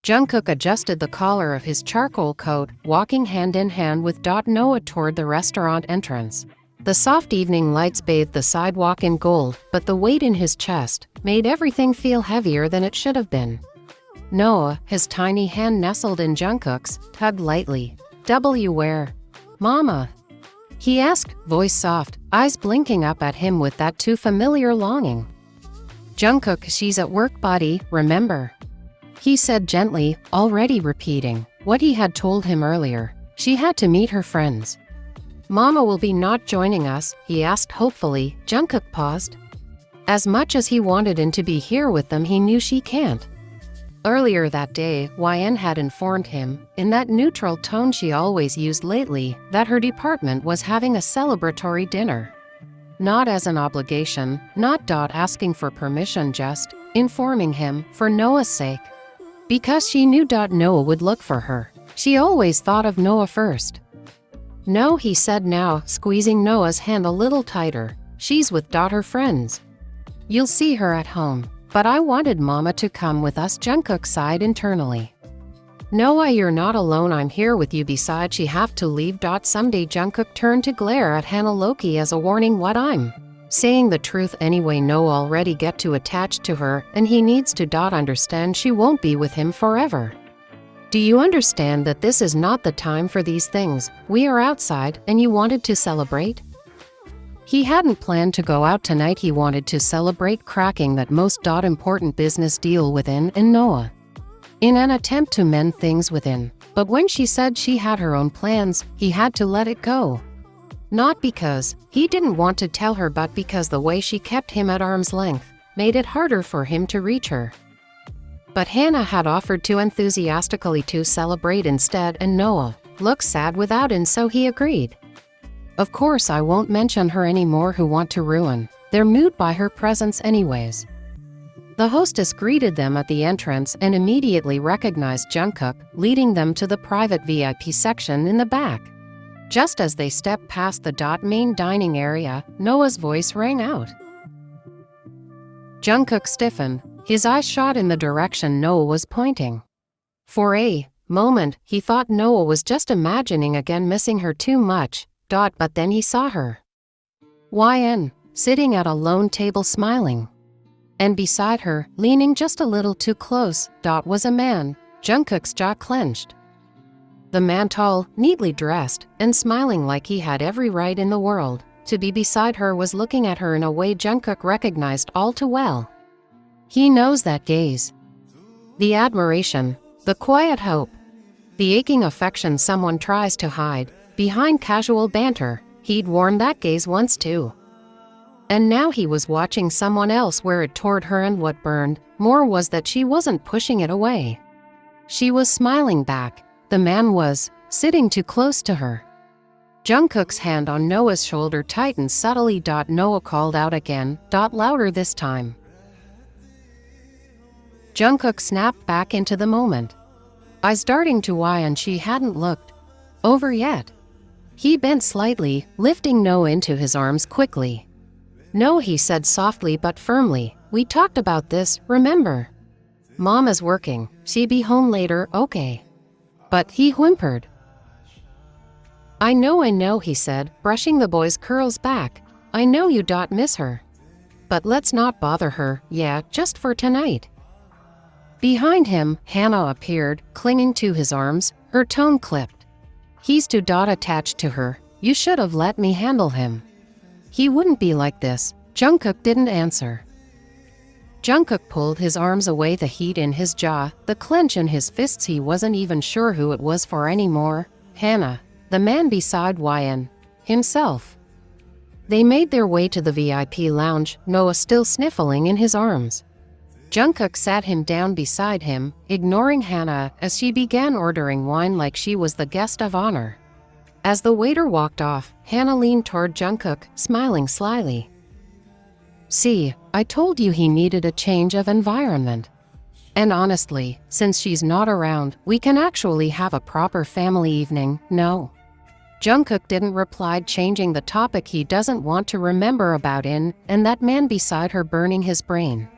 Jungkook adjusted the collar of his charcoal coat, walking hand in hand with Noah toward the restaurant entrance. The soft evening lights bathed the sidewalk in gold, but the weight in his chest made everything feel heavier than it should have been. Noah, his tiny hand nestled in Jungkook's, tugged lightly. Where? Mama?" he asked, voice soft, eyes blinking up at him with that too familiar longing. "Jungkook, she's at work, buddy, remember?" he said gently, already repeating what he had told him earlier. She had to meet her friends. "Mama will be not joining us?" he asked hopefully. Jungkook paused. As much as he wanted In to be here with them, he knew she can't. Earlier that day, YN had informed him, in that neutral tone she always used lately, that her department was having a celebratory dinner. Not as an obligation, not asking for permission, just informing him, for Noah's sake. Because she knew Noah would look for her. She always thought of Noah first. "No," he said now, squeezing Noah's hand a little tighter. "She's with her friends. You'll see her at home. But I wanted Mama to come with us." Jungkook sighed internally. "Noah, you're not alone, I'm here with you. Besides, she have to leave. Someday." Jungkook turned to glare at Hana Loki as a warning. "What, I'm saying the truth anyway. Noah already get too attached to her, and he needs to understand she won't be with him forever. Do you understand that this is not the time for these things? We are outside, and you wanted to celebrate?" He hadn't planned to go out tonight. He wanted to celebrate cracking that most important business deal within and Noah. In an attempt to mend things within. But when she said she had her own plans, he had to let it go. Not because he didn't want to tell her, but because the way she kept him at arm's length made it harder for him to reach her. But Hana had offered to enthusiastically to celebrate instead, and Noah looked sad without, and so he agreed. "Of course I won't mention her anymore. Who want to ruin their mood by her presence anyways." The hostess greeted them at the entrance and immediately recognized Jungkook, leading them to the private VIP section in the back. Just as they stepped past the main dining area, Noah's voice rang out. Jungkook stiffened, his eyes shot in the direction Noah was pointing. For a moment, he thought Noah was just imagining again, missing her too much. But then he saw her. YN, sitting at a lone table smiling. And beside her, leaning just a little too close, was a man. Jungkook's jaw clenched. The man, tall, neatly dressed, and smiling like he had every right in the world to be beside her, was looking at her in a way Jungkook recognized all too well. He knows that gaze. The admiration, the quiet hope, the aching affection someone tries to hide behind casual banter. He'd worn that gaze once too. And now he was watching someone else wear it toward her, and what burned more was that she wasn't pushing it away. She was smiling back. The man was sitting too close to her. Jungkook's hand on Noah's shoulder tightened subtly. Noah called out again, louder this time. Jungkook snapped back into the moment, eyes darting to Y, and she hadn't looked over yet. He bent slightly, lifting Noah into his arms quickly. "No," he said softly but firmly. "We talked about this, remember? Mama's working. She'll be home later, okay?" But he whimpered. I know," he said, brushing the boy's curls back. "I know you miss her. But let's not bother her, yeah, just for tonight." Behind him, Hana appeared, clinging to his arms, her tone clipped. "He's too attached to her. You should have let me handle him. He wouldn't be like this." Jungkook didn't answer. Jungkook pulled his arms away, the heat in his jaw, the clench in his fists. He wasn't even sure who it was for anymore. Hana, the man beside YN, himself. They made their way to the VIP lounge, Noah still sniffling in his arms. Jungkook sat him down beside him, ignoring Hana as she began ordering wine like she was the guest of honor. As the waiter walked off, Hana leaned toward Jungkook, smiling slyly. "See, I told you he needed a change of environment. And honestly, since she's not around, we can actually have a proper family evening, no?" Jungkook didn't reply, changing the topic. He doesn't want to remember about In and that man beside her burning his brain.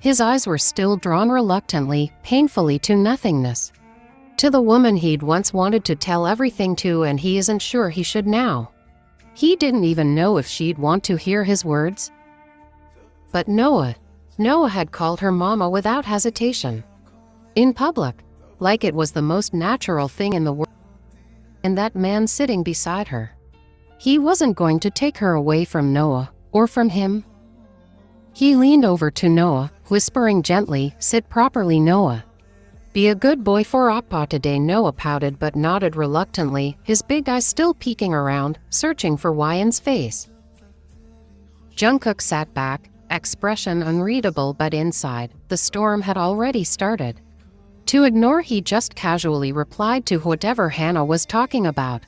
His eyes were still drawn reluctantly, painfully to nothingness. To the woman he'd once wanted to tell everything to, and he isn't sure he should now. He didn't even know if she'd want to hear his words. But Noah had called her mama without hesitation. In public, like it was the most natural thing in the world. And that man sitting beside her. He wasn't going to take her away from Noah, or from him. He leaned over to Noah, whispering gently, "Sit properly, Noah. Be a good boy for Appa today." Noah pouted but nodded reluctantly, his big eyes still peeking around, searching for Wyan's face. Jungkook sat back, expression unreadable, but inside, the storm had already started. To ignore, he just casually replied to whatever Hannah was talking about.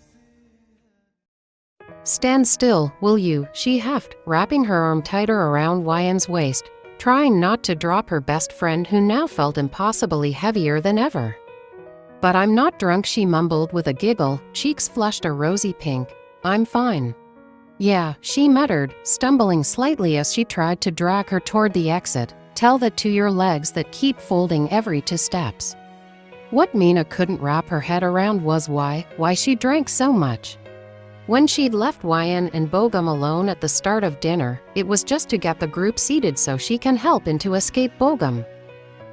"Stand still, will you?" she huffed, wrapping her arm tighter around Wyan's waist, trying not to drop her best friend, who now felt impossibly heavier than ever. "But I'm not drunk," she mumbled with a giggle, cheeks flushed a rosy pink. "I'm fine." "Yeah," she muttered, stumbling slightly as she tried to drag her toward the exit. "Tell that to your legs that keep folding every 2 steps. What Mina couldn't wrap her head around was why she drank so much. When she'd left Wyan and Bogum alone at the start of dinner, it was just to get the group seated so she can help to escape Bogum.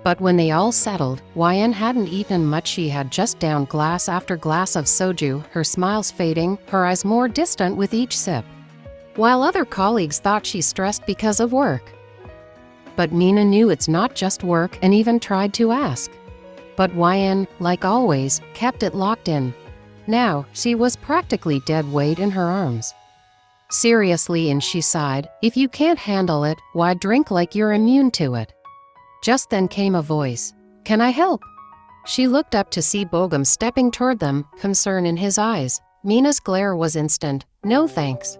But when they all settled, Wyan hadn't eaten much. She had just downed glass after glass of soju, her smiles fading, her eyes more distant with each sip. While other colleagues thought she stressed because of work. But Mina knew it's not just work, and even tried to ask. But Wyan, like always, kept it locked in. Now, she was practically dead weight in her arms. "Seriously," and she sighed, "if you can't handle it, why drink like you're immune to it?" Just then came a voice. "Can I help?" She looked up to see Bogum stepping toward them, concern in his eyes. Mina's glare was instant. "No thanks.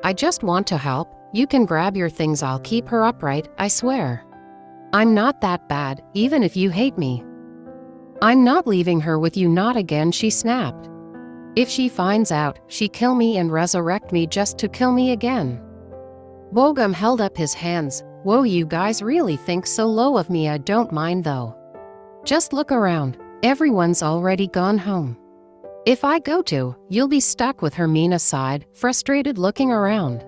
I just want to help. You can grab your things, I'll keep her upright, I swear. I'm not that bad, even if you hate me." "I'm not leaving her with you, not again," she snapped. "If she finds out, she kill me and resurrect me just to kill me again." Bogum held up his hands. "Whoa, you guys really think so low of me. I don't mind though. Just look around. Everyone's already gone home. If I go too, you'll be stuck with her." Mina sighed, frustrated, looking around.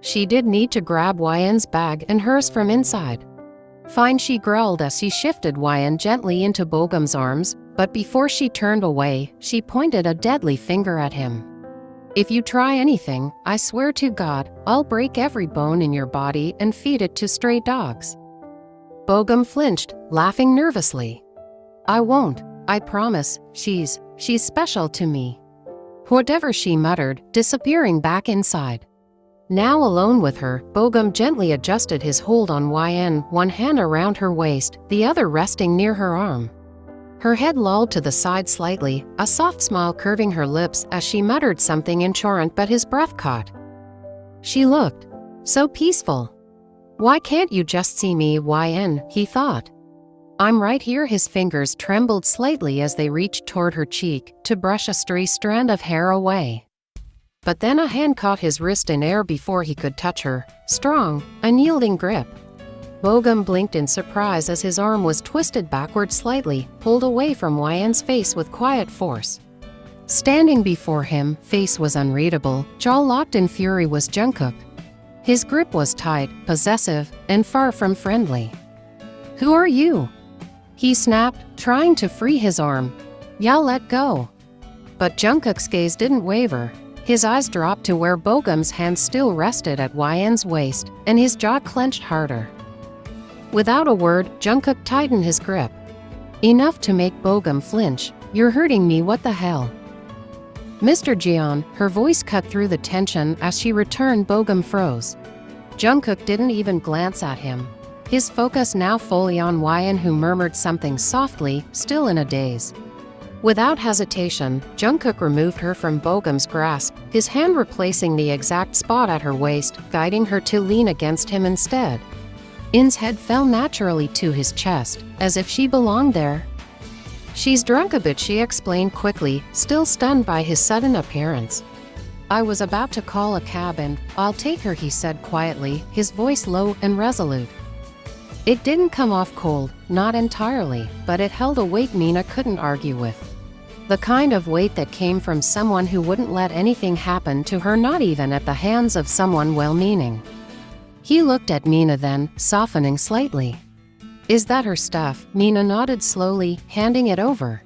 She did need to grab Wyan's bag and hers from inside. "Fine," she growled as she shifted Wyan gently into Bogum's arms, but before she turned away, she pointed a deadly finger at him. "If you try anything, I swear to God, I'll break every bone in your body and feed it to stray dogs." Bogum flinched, laughing nervously. "I won't, I promise. She's special to me." Whatever, she muttered, disappearing back inside. Now alone with her, Bogum gently adjusted his hold on Wyan, one hand around her waist, the other resting near her arm. Her head lolled to the side slightly, a soft smile curving her lips as she muttered something incoherent, but his breath caught. She looked so peaceful. "Why can't you just see me, Wyan?" he thought. "I'm right here." His fingers trembled slightly as they reached toward her cheek to brush a stray strand of hair away. But then a hand caught his wrist in air before he could touch her. Strong, unyielding grip. Bogum blinked in surprise as his arm was twisted backward slightly, pulled away from Wyan's face with quiet force. Standing before him, face was unreadable, jaw locked in fury, was Jungkook. His grip was tight, possessive, and far from friendly. "Who are you?" he snapped, trying to free his arm. "Y'all let go." But Jungkook's gaze didn't waver. His eyes dropped to where Bogum's hand still rested at Wyan's waist, and his jaw clenched harder. Without a word, Jungkook tightened his grip. Enough to make Bogum flinch. "You're hurting me, what the hell?" "Mr. Jeon," her voice cut through the tension as she returned. Bogum froze. Jungkook didn't even glance at him. His focus now fully on Wyan, who murmured something softly, still in a daze. Without hesitation, Jungkook removed her from Bogum's grasp, his hand replacing the exact spot at her waist, guiding her to lean against him instead. In's head fell naturally to his chest, as if she belonged there. "She's drunk a bit," she explained quickly, still stunned by his sudden appearance. "I was about to call a cab and I'll take her," he said quietly, his voice low and resolute. It didn't come off cold, not entirely, but it held a weight Mina couldn't argue with. The kind of weight that came from someone who wouldn't let anything happen to her, not even at the hands of someone well-meaning. He looked at Mina then, softening slightly. "Is that her stuff?" Mina nodded slowly, handing it over.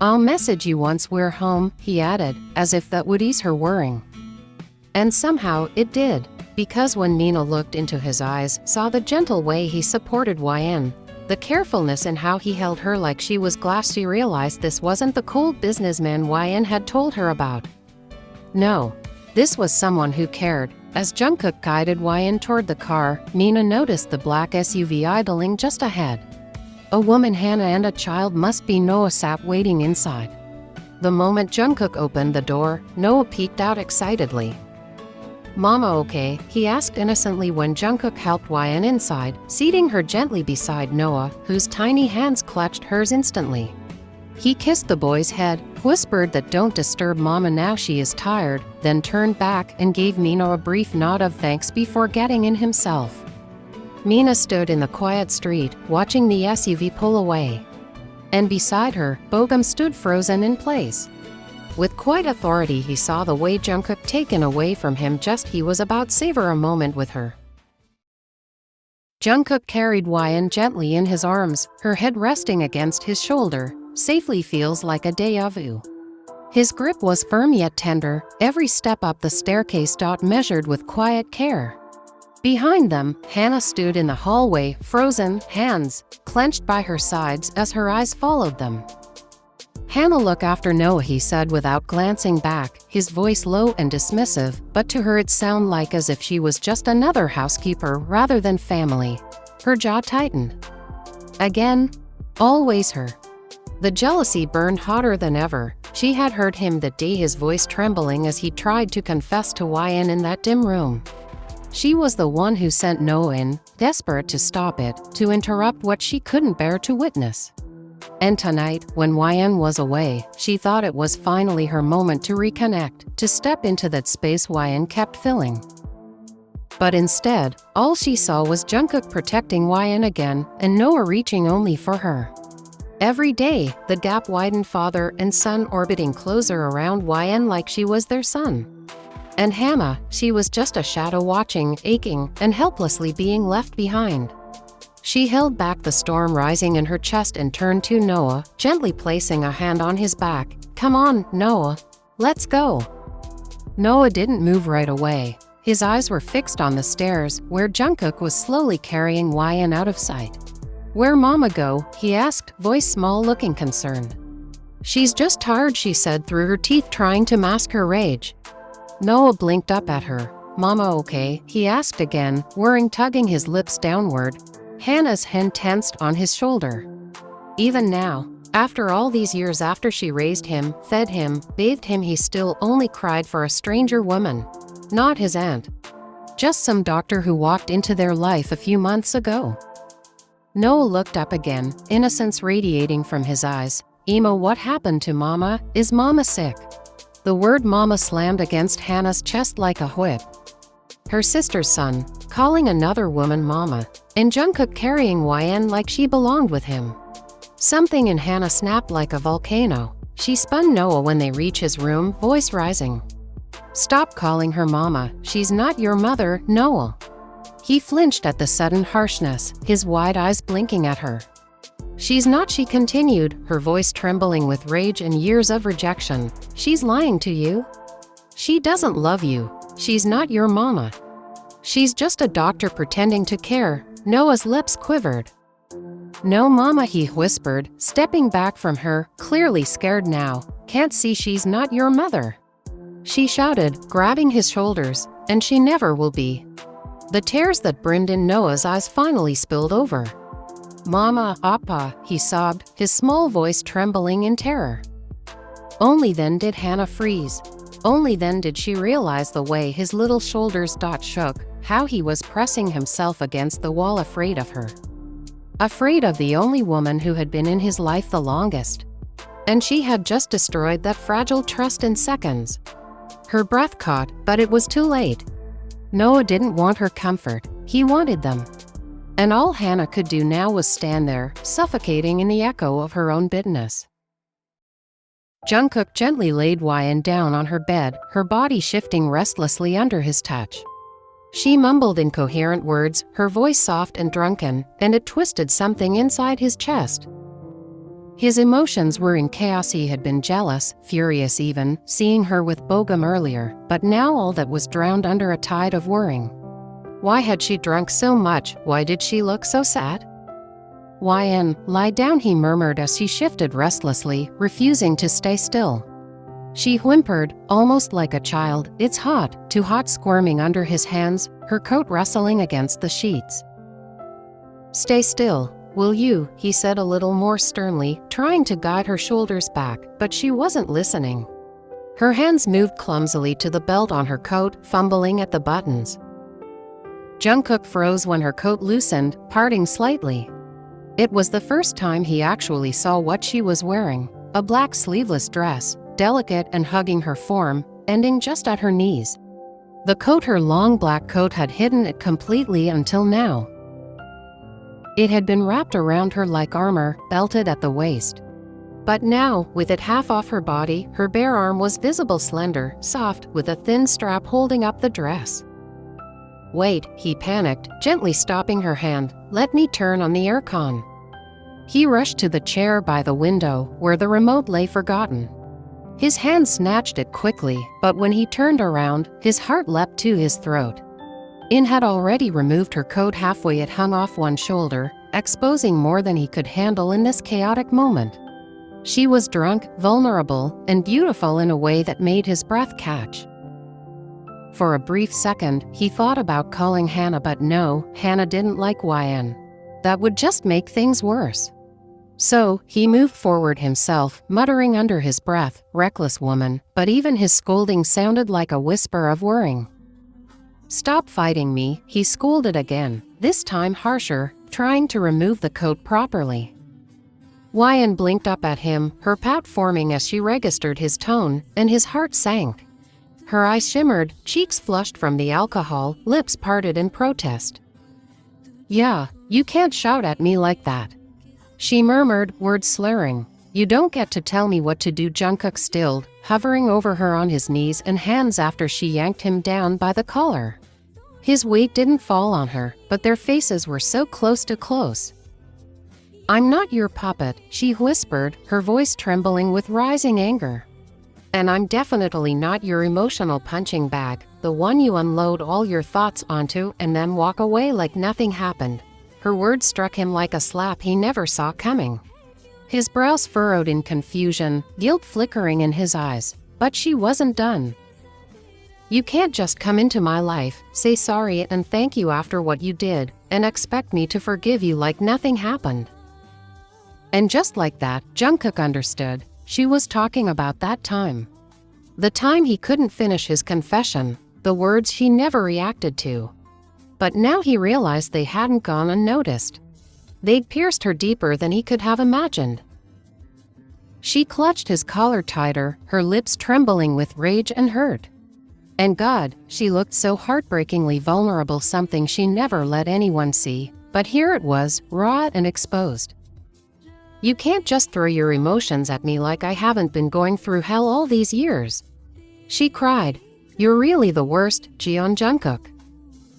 "I'll message you once we're home," he added, as if that would ease her worrying. And somehow, it did, because when Mina looked into his eyes, saw the gentle way he supported YN, the carefulness in how he held her like she was glass, she realized this wasn't the cold businessman YN had told her about. No, this was someone who cared. As Jungkook guided YN toward the car, Mina noticed the black SUV idling just ahead. A woman, Hana, and a child, must be Noah, sat waiting inside. The moment Jungkook opened the door, Noah peeked out excitedly. "Mama okay?" he asked innocently when Jungkook helped YN inside, seating her gently beside Noah, whose tiny hands clutched hers instantly. He kissed the boy's head, whispered that don't disturb Mama now, she is tired, then turned back and gave Mina a brief nod of thanks before getting in himself. Mina stood in the quiet street, watching the SUV pull away. And beside her, Bogum stood frozen in place. With quiet authority he saw the way Jungkook taken away from him, just he was about to savor a moment with her. Jungkook carried YN gently in his arms, her head resting against his shoulder. Safely feels like a déjà vu. His grip was firm yet tender, every step up the staircase measured with quiet care. Behind them, Hana stood in the hallway, frozen, hands clenched by her sides as her eyes followed them. "Hana, look after Noah," he said without glancing back, his voice low and dismissive, but to her it sounded like as if she was just another housekeeper rather than family. Her jaw tightened. Again? Always her. The jealousy burned hotter than ever. She had heard him that day, his voice trembling as he tried to confess to YN in that dim room. She was the one who sent Noah in, desperate to stop it, to interrupt what she couldn't bear to witness. And tonight, when YN was away, she thought it was finally her moment to reconnect, to step into that space YN kept filling. But instead, all she saw was Jungkook protecting YN again, and Noah reaching only for her. Every day, the gap widened, father and son orbiting closer around YN like she was their son. And Hana, she was just a shadow watching, aching, and helplessly being left behind. She held back the storm rising in her chest and turned to Noah, gently placing a hand on his back. "Come on, Noah. Let's go." Noah didn't move right away. His eyes were fixed on the stairs, where Jungkook was slowly carrying YN out of sight. "Where Mama go?" he asked, voice small, looking concerned. "She's just tired," she said through her teeth, trying to mask her rage. Noah blinked up at her. "Mama okay?" he asked again, worrying, tugging his lips downward. Hana's hand tensed on his shoulder. Even now, after all these years, after she raised him, fed him, bathed him, he still only cried for a stranger woman. Not his aunt. Just some doctor who walked into their life a few months ago. Noah looked up again, innocence radiating from his eyes. "Emo, what happened to Mama? Is Mama sick?" The word Mama slammed against Hana's chest like a whip. Her sister's son, calling another woman Mama, and Jungkook carrying YN like she belonged with him. Something in Hana snapped like a volcano. She spun Noah when they reached his room, voice rising. "Stop calling her Mama. She's not your mother, Noah." He flinched at the sudden harshness, his wide eyes blinking at her. "She's not," she continued, her voice trembling with rage and years of rejection. "She's lying to you. She doesn't love you. She's not your mama. She's just a doctor pretending to care." Noah's lips quivered. "No, Mama," he whispered, stepping back from her, clearly scared now. "Can't see she's not your mother," she shouted, grabbing his shoulders. "And she never will be." The tears that brimmed in Noah's eyes finally spilled over. "Mama, Appa," he sobbed, his small voice trembling in terror. Only then did Hana freeze. Only then did she realize the way his little shoulders shook, how he was pressing himself against the wall, afraid of her. Afraid of the only woman who had been in his life the longest. And she had just destroyed that fragile trust in seconds. Her breath caught, but it was too late. Noah didn't want her comfort. He wanted them. And all Hannah could do now was stand there, suffocating in the echo of her own bitterness. Jungkook gently laid Hwan down on her bed, her body shifting restlessly under his touch. She mumbled incoherent words, her voice soft and drunken, and it twisted something inside his chest. His emotions were in chaos. He had been jealous, furious even, seeing her with Bogum earlier, but now all that was drowned under a tide of worrying. Why had she drunk so much? Why did she look so sad? Hwan, lie down, he murmured as she shifted restlessly, refusing to stay still. She whimpered, almost like a child, "It's hot," too hot, squirming under his hands, her coat rustling against the sheets. "Stay still, will you?" he said a little more sternly, trying to guide her shoulders back, but she wasn't listening. Her hands moved clumsily to the belt on her coat, fumbling at the buttons. Jungkook froze when her coat loosened, parting slightly. It was the first time he actually saw what she was wearing, a black sleeveless dress, delicate and hugging her form, ending just at her knees. The coat, her long black coat, had hidden it completely until now. It had been wrapped around her like armor, belted at the waist. But now, with it half off her body, her bare arm was visible, slender, soft, with a thin strap holding up the dress. "Wait," he panicked, gently stopping her hand. "Let me turn on the aircon." He rushed to the chair by the window, where the remote lay forgotten. His hand snatched it quickly, but when he turned around, his heart leapt to his throat. In had already removed her coat halfway. It hung off one shoulder, exposing more than he could handle in this chaotic moment. She was drunk, vulnerable, and beautiful in a way that made his breath catch. For a brief second, he thought about calling Hannah, but no, Hannah didn't like Hwan. That would just make things worse. So, he moved forward himself, muttering under his breath, "Reckless woman," but even his scolding sounded like a whisper of worrying. "Stop fighting me," he scolded again, this time harsher, trying to remove the coat properly. Hwan blinked up at him, her pout forming as she registered his tone, and his heart sank. Her eyes shimmered, cheeks flushed from the alcohol, lips parted in protest. "Yeah, you can't shout at me like that," she murmured, words slurring. "You don't get to tell me what to do." Jungkook stilled, hovering over her on his knees and hands after she yanked him down by the collar. His weight didn't fall on her, but their faces were so close to close. "I'm not your puppet," she whispered, her voice trembling with rising anger. "And I'm definitely not your emotional punching bag, the one you unload all your thoughts onto and then walk away like nothing happened." Her words struck him like a slap he never saw coming. His brows furrowed in confusion, guilt flickering in his eyes. But she wasn't done. "You can't just come into my life, say sorry and thank you after what you did, and expect me to forgive you like nothing happened." And just like that, Jungkook understood. She was talking about that time. The time he couldn't finish his confession, the words she never reacted to. But now he realized they hadn't gone unnoticed. They'd pierced her deeper than he could have imagined. She clutched his collar tighter, her lips trembling with rage and hurt. And God, she looked so heartbreakingly vulnerable, something she never let anyone see, but here it was, raw and exposed. "You can't just throw your emotions at me like I haven't been going through hell all these years," she cried. "You're really the worst, Jeon Jungkook.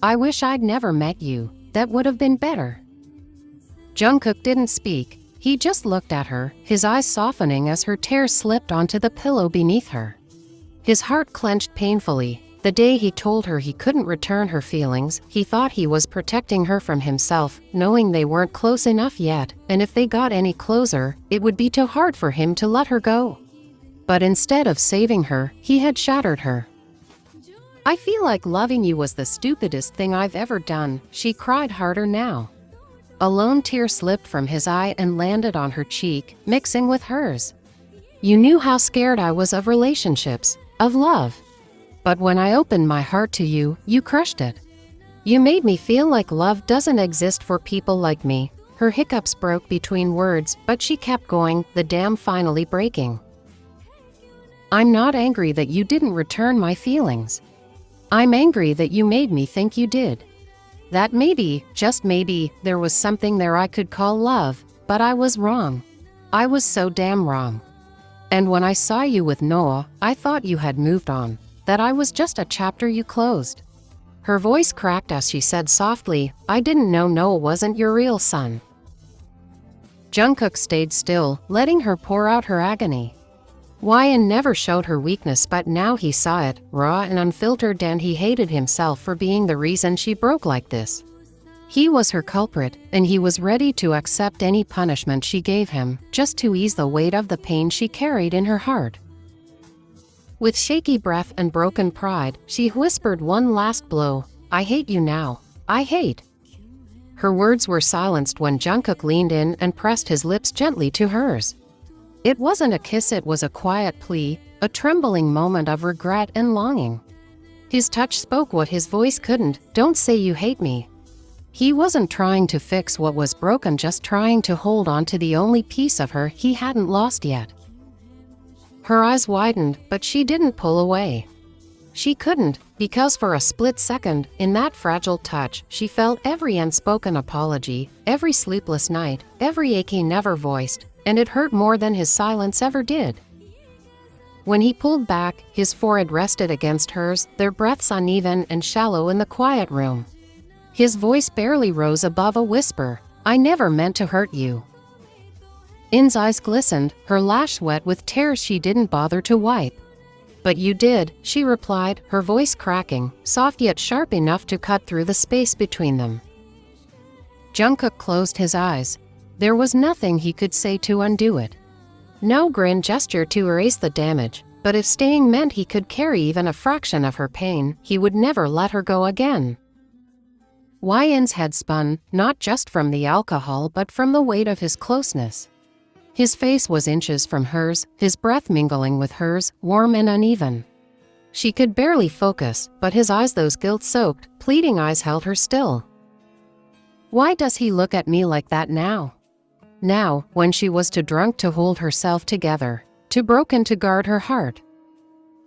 I wish I'd never met you, that would have been better." Jungkook didn't speak, he just looked at her, his eyes softening as her tears slipped onto the pillow beneath her. His heart clenched painfully. The day he told her he couldn't return her feelings, he thought he was protecting her from himself, knowing they weren't close enough yet, and if they got any closer, it would be too hard for him to let her go. But instead of saving her, he had shattered her. "I feel like loving you was the stupidest thing I've ever done," she cried harder now. A lone tear slipped from his eye and landed on her cheek, mixing with hers. "You knew how scared I was of relationships, of love. But when I opened my heart to you, you crushed it. You made me feel like love doesn't exist for people like me." Her hiccups broke between words, but she kept going, the dam finally breaking. "I'm not angry that you didn't return my feelings. I'm angry that you made me think you did. That maybe, just maybe, there was something there I could call love, but I was wrong. I was so damn wrong. And when I saw you with Noah, I thought you had moved on, that I was just a chapter you closed. Her voice cracked as she said softly, I didn't know Noah wasn't your real son. Jungkook stayed still, letting her pour out her agony. Hwaeun never showed her weakness, but now he saw it, raw and unfiltered, and he hated himself for being the reason she broke like this. He was her culprit, and he was ready to accept any punishment she gave him, just to ease the weight of the pain she carried in her heart. With shaky breath and broken pride, she whispered one last blow, I hate you now. I hate. Her words were silenced when Jungkook leaned in and pressed his lips gently to hers. It wasn't a kiss, it was a quiet plea, a trembling moment of regret and longing. His touch spoke what his voice couldn't, don't say you hate me. He wasn't trying to fix what was broken, just trying to hold on to the only piece of her he hadn't lost yet. Her eyes widened, but she didn't pull away. She couldn't, because for a split second, in that fragile touch, she felt every unspoken apology, every sleepless night, every ache he never voiced, and it hurt more than his silence ever did. When he pulled back, his forehead rested against hers, their breaths uneven and shallow in the quiet room. His voice barely rose above a whisper, I never meant to hurt you. In's eyes glistened, her lash wet with tears she didn't bother to wipe. But you did, she replied, her voice cracking, soft yet sharp enough to cut through the space between them. Jungkook closed his eyes. There was nothing he could say to undo it. No grand gesture to erase the damage, but if staying meant he could carry even a fraction of her pain, he would never let her go again. Hwaeun's head spun, not just from the alcohol but from the weight of his closeness. His face was inches from hers, his breath mingling with hers, warm and uneven. She could barely focus, but his eyes, those guilt-soaked, pleading eyes, held her still. Why does he look at me like that now? Now, when she was too drunk to hold herself together, too broken to guard her heart.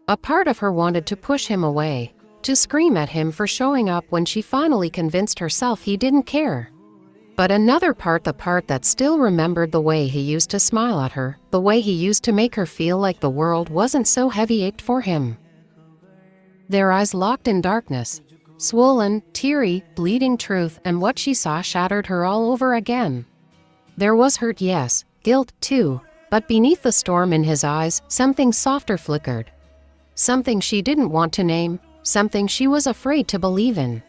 A part of her wanted to push him away, to scream at him for showing up when she finally convinced herself he didn't care. But another part, the part that still remembered the way he used to smile at her, the way he used to make her feel like the world wasn't so heavy, ached for him. Their eyes locked in darkness. Swollen, teary, bleeding truth, and what she saw shattered her all over again. There was hurt, yes, guilt, too, but beneath the storm in his eyes, something softer flickered. Something she didn't want to name, something she was afraid to believe in.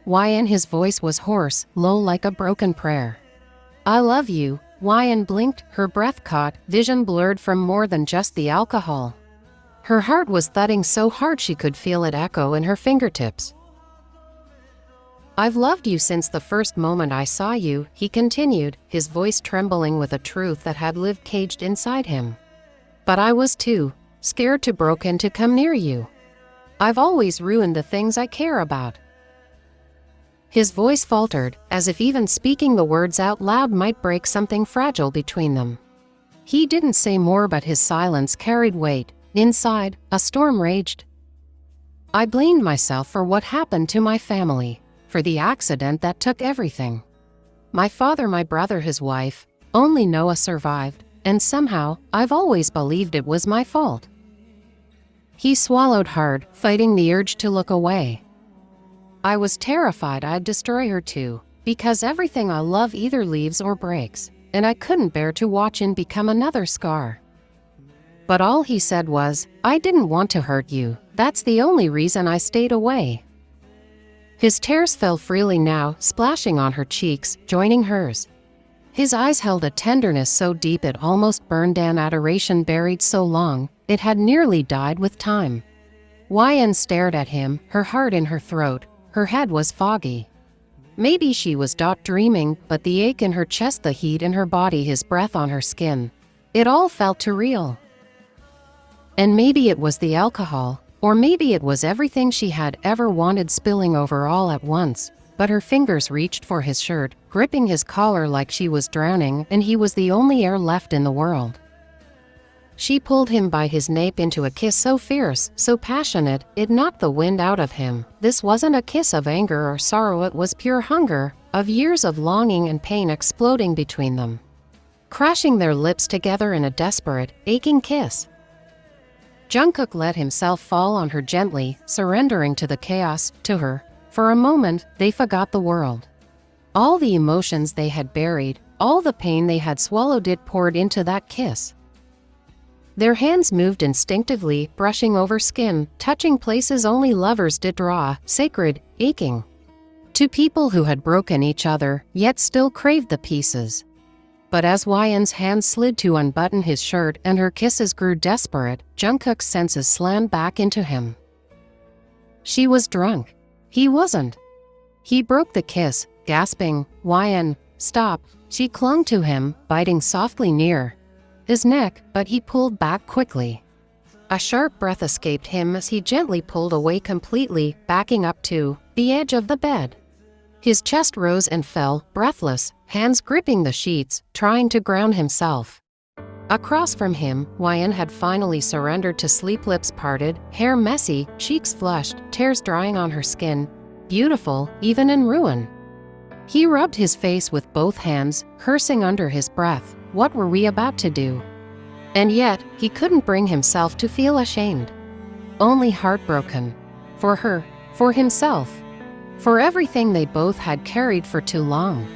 Hwaeun, his voice was hoarse, low like a broken prayer. I love you. Hwaeun blinked, her breath caught, vision blurred from more than just the alcohol. Her heart was thudding so hard she could feel it echo in her fingertips. I've loved you since the first moment I saw you, he continued, his voice trembling with a truth that had lived caged inside him. But I was too scared to broken to come near you. I've always ruined the things I care about. His voice faltered, as if even speaking the words out loud might break something fragile between them. He didn't say more, but his silence carried weight. Inside, a storm raged. I blamed myself for what happened to my family, for the accident that took everything. My father, my brother, his wife, only Noah survived, and somehow, I've always believed it was my fault. He swallowed hard, fighting the urge to look away. I was terrified I'd destroy her too, because everything I love either leaves or breaks, and I couldn't bear to watch it become another scar. But all he said was, I didn't want to hurt you, that's the only reason I stayed away. His tears fell freely now, splashing on her cheeks, joining hers. His eyes held a tenderness so deep it almost burned, an adoration buried so long, it had nearly died with time. Hwaeun stared at him, her heart in her throat, her head was foggy. Maybe she was not dreaming, but the ache in her chest, the heat in her body, his breath on her skin, it all felt too real. And maybe it was the alcohol, or maybe it was everything she had ever wanted spilling over all at once, but her fingers reached for his shirt, gripping his collar like she was drowning and he was the only air left in the world. She pulled him by his nape into a kiss so fierce, so passionate, it knocked the wind out of him. This wasn't a kiss of anger or sorrow, it was pure hunger, of years of longing and pain exploding between them, crashing their lips together in a desperate, aching kiss. Jungkook let himself fall on her gently, surrendering to the chaos, to her. For a moment, they forgot the world. All the emotions they had buried, all the pain they had swallowed, it poured into that kiss. Their hands moved instinctively, brushing over skin, touching places only lovers did, raw, sacred, aching. Two people who had broken each other, yet still craved the pieces. But as YN's hand slid to unbutton his shirt and her kisses grew desperate, Jungkook's senses slammed back into him. She was drunk. He wasn't. He broke the kiss, gasping, "YN, stop." She clung to him, biting softly near his neck, but he pulled back quickly. A sharp breath escaped him as he gently pulled away completely, backing up to the edge of the bed. His chest rose and fell, breathless, hands gripping the sheets, trying to ground himself. Across from him, YN had finally surrendered to sleep, lips parted, hair messy, cheeks flushed, tears drying on her skin, beautiful, even in ruin. He rubbed his face with both hands, cursing under his breath. What were we about to do? And yet, he couldn't bring himself to feel ashamed. Only heartbroken. For her, for himself, for everything they both had carried for too long.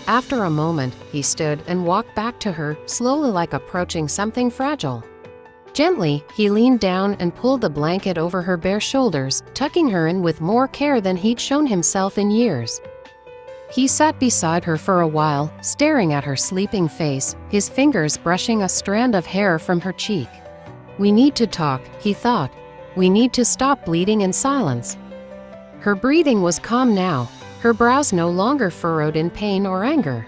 After a moment, he stood and walked back to her, slowly, like approaching something fragile. Gently, he leaned down and pulled the blanket over her bare shoulders, tucking her in with more care than he'd shown himself in years. He sat beside her for a while, staring at her sleeping face, his fingers brushing a strand of hair from her cheek. "We need to talk," he thought. "We need to stop bleeding in silence." Her breathing was calm now, her brows no longer furrowed in pain or anger.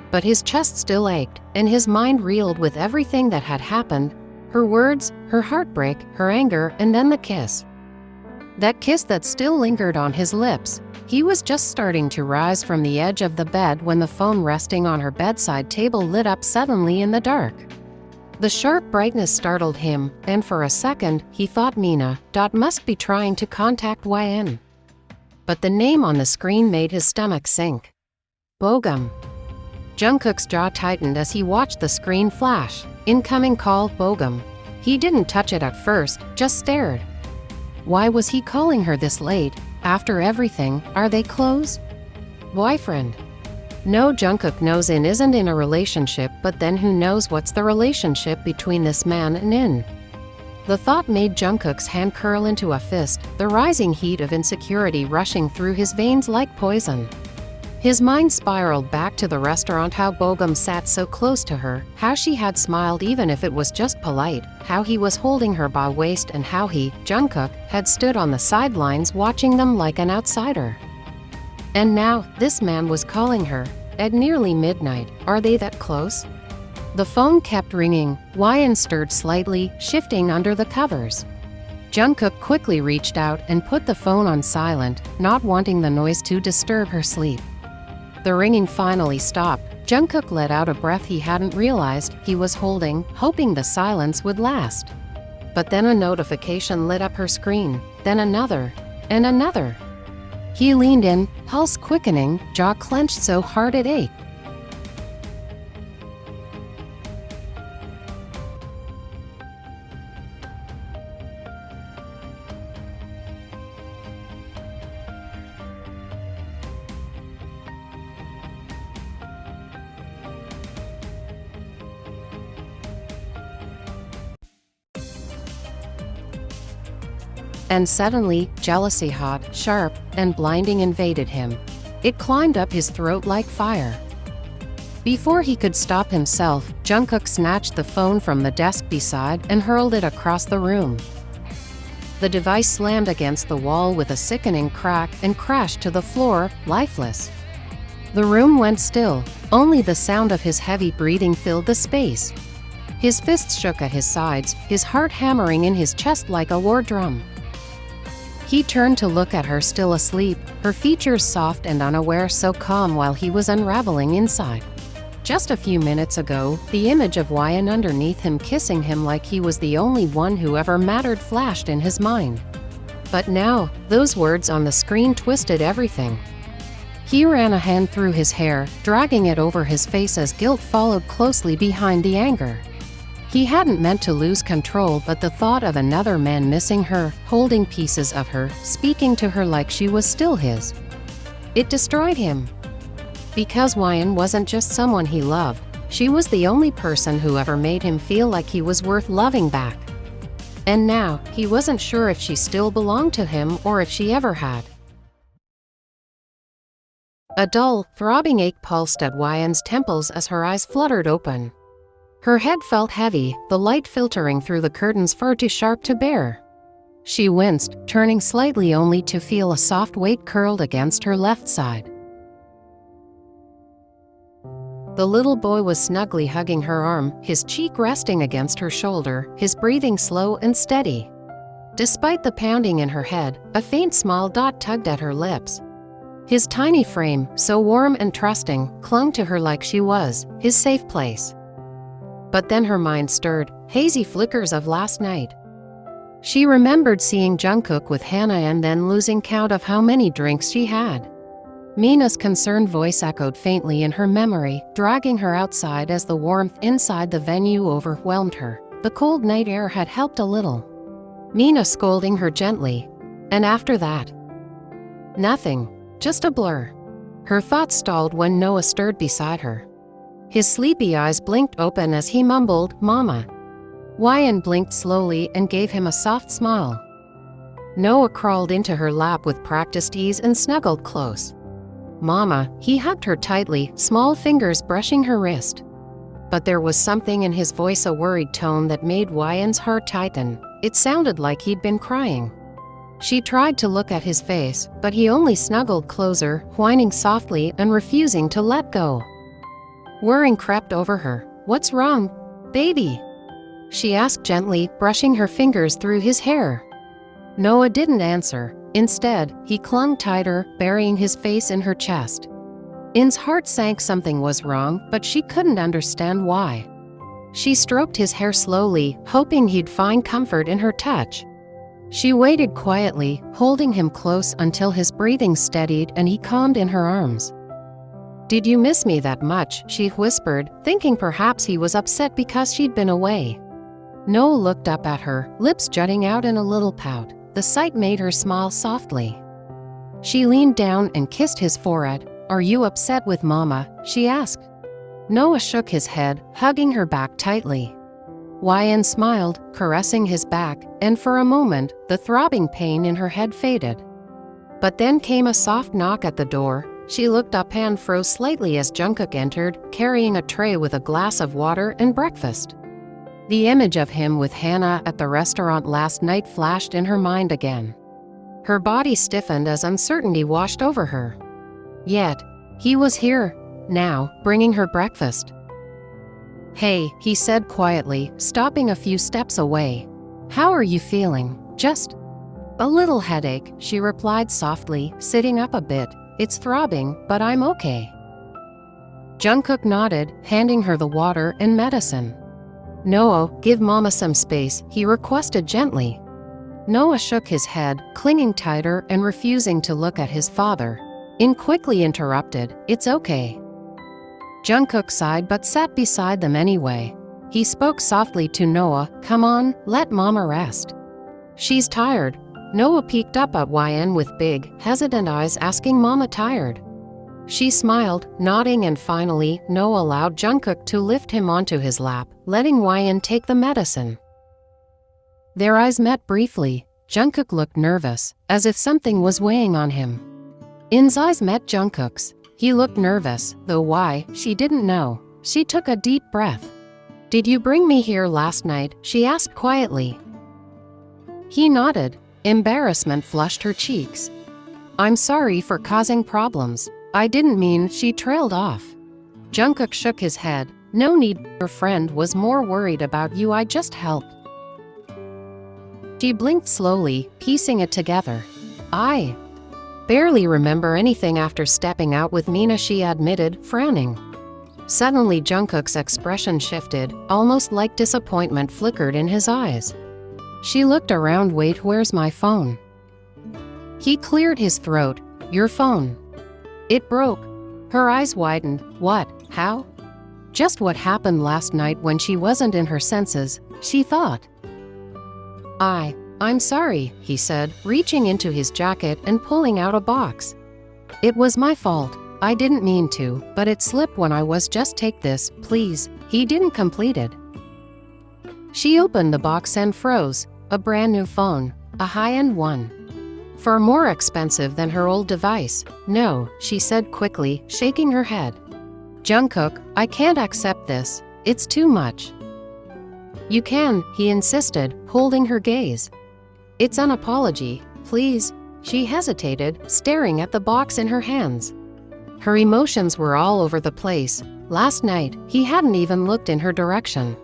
But his chest still ached, and his mind reeled with everything that had happened: her words, her heartbreak, her anger, and then the kiss. That kiss that still lingered on his lips. He was just starting to rise from the edge of the bed when the phone resting on her bedside table lit up suddenly in the dark. The sharp brightness startled him, and for a second, he thought Mina must be trying to contact YN. But the name on the screen made his stomach sink. Bogum. Jungkook's jaw tightened as he watched the screen flash. Incoming call, Bogum. He didn't touch it at first, just stared. Why was he calling her this late? After everything, are they close? Boyfriend? No, Jungkook knows In isn't in a relationship, but then who knows what's the relationship between this man and In? The thought made Jungkook's hand curl into a fist, the rising heat of insecurity rushing through his veins like poison. His mind spiraled back to the restaurant, how Bogum sat so close to her, how she had smiled even if it was just polite, how he was holding her by waist, and how he, Jungkook, had stood on the sidelines watching them like an outsider. And now, this man was calling her, at nearly midnight. Are they that close? The phone kept ringing. YN stirred slightly, shifting under the covers. Jungkook quickly reached out and put the phone on silent, not wanting the noise to disturb her sleep. The ringing finally stopped. Jungkook let out a breath he hadn't realized he was holding, hoping the silence would last. But then a notification lit up her screen, then another, and another. He leaned in, pulse quickening, jaw clenched so hard it ached. And suddenly, jealousy, hot, sharp, and blinding, invaded him. It climbed up his throat like fire. Before he could stop himself, Jungkook snatched the phone from the desk beside and hurled it across the room. The device slammed against the wall with a sickening crack and crashed to the floor, lifeless. The room went still. Only the sound of his heavy breathing filled the space. His fists shook at his sides, his heart hammering in his chest like a war drum. He turned to look at her, still asleep, her features soft and unaware, so calm while he was unraveling inside. Just a few minutes ago, the image of Wyan underneath him kissing him like he was the only one who ever mattered flashed in his mind. But now, those words on the screen twisted everything. He ran a hand through his hair, dragging it over his face as guilt followed closely behind the anger. He hadn't meant to lose control, but the thought of another man missing her, holding pieces of her, speaking to her like she was still his, it destroyed him. Because Wyan wasn't just someone he loved, she was the only person who ever made him feel like he was worth loving back. And now, he wasn't sure if she still belonged to him or if she ever had. A dull, throbbing ache pulsed at Wyan's temples as her eyes fluttered open. Her head felt heavy, the light filtering through the curtains far too sharp to bear. She winced, turning slightly only to feel a soft weight curled against her left side. The little boy was snugly hugging her arm, his cheek resting against her shoulder, his breathing slow and steady. Despite the pounding in her head, a faint smile tugged at her lips. His tiny frame, so warm and trusting, clung to her like she was his safe place. But then her mind stirred, hazy flickers of last night. She remembered seeing Jungkook with Hana and then losing count of how many drinks she had. Mina's concerned voice echoed faintly in her memory, dragging her outside as the warmth inside the venue overwhelmed her. The cold night air had helped a little. Mina scolding her gently. And after that, nothing, just a blur. Her thoughts stalled when Noah stirred beside her. His sleepy eyes blinked open as he mumbled, "Mama." Wyan blinked slowly and gave him a soft smile. Noah crawled into her lap with practiced ease and snuggled close. "Mama," he hugged her tightly, small fingers brushing her wrist. But there was something in his voice, a worried tone that made Wyan's heart tighten. It sounded like he'd been crying. She tried to look at his face, but he only snuggled closer, whining softly and refusing to let go. Worrying crept over her. "What's wrong, baby?" she asked gently, brushing her fingers through his hair. Noah didn't answer. Instead, he clung tighter, burying his face in her chest. In's heart sank. Something was wrong, but she couldn't understand why. She stroked his hair slowly, hoping he'd find comfort in her touch. She waited quietly, holding him close until his breathing steadied and he calmed in her arms. "Did you miss me that much?" she whispered, thinking perhaps he was upset because she'd been away. Noah looked up at her, lips jutting out in a little pout. The sight made her smile softly. She leaned down and kissed his forehead. "Are you upset with Mama?" she asked. Noah shook his head, hugging her back tightly. Wyan smiled, caressing his back, and for a moment, the throbbing pain in her head faded. But then came a soft knock at the door. She looked up and froze slightly as Jungkook entered, carrying a tray with a glass of water and breakfast. The image of him with Hana at the restaurant last night flashed in her mind again. Her body stiffened as uncertainty washed over her. Yet, he was here, now, bringing her breakfast. "Hey," he said quietly, stopping a few steps away. "How are you feeling?" "Just a little headache," she replied softly, sitting up a bit. "It's throbbing, but I'm okay." Jungkook nodded, handing her the water and medicine. "Noah, give Mama some space," he requested gently. Noah shook his head, clinging tighter and refusing to look at his father. In quickly interrupted, "It's okay." Jungkook sighed but sat beside them anyway. He spoke softly to Noah, "Come on, let Mama rest. She's tired." Noah peeked up at Wyan with big, hesitant eyes, asking, "Mama tired?" She smiled, nodding, and finally, Noah allowed Jungkook to lift him onto his lap, letting Wyan take the medicine. Their eyes met briefly. Jungkook looked nervous, as if something was weighing on him. In's eyes met Jungkook's. He looked nervous, though why, she didn't know. She took a deep breath. "Did you bring me here last night?" she asked quietly. He nodded. Embarrassment flushed her cheeks. "I'm sorry for causing problems. I didn't mean," she trailed off. Jungkook shook his head. "No need, your friend was more worried about you, I just helped." She blinked slowly, piecing it together. "I barely remember anything after stepping out with Mina," she admitted, frowning. Suddenly Jungkook's expression shifted, almost like disappointment flickered in his eyes. She looked around. Wait, where's my phone? He cleared his throat. Your phone. It broke. Her eyes widened. What? How? Just what happened last night when she wasn't in her senses, she thought. I'm sorry, he said, reaching into his jacket and pulling out a box. It was my fault. I didn't mean to, but it slipped when I was just take this, please. He didn't complete it. She opened the box and froze. A brand new phone, a high-end one. Far more expensive than her old device. No, she said quickly, shaking her head. Jungkook, I can't accept this. It's too much. You can, he insisted, holding her gaze. It's an apology, please. She hesitated, staring at the box in her hands. Her emotions were all over the place. Last night, he hadn't even looked in her direction.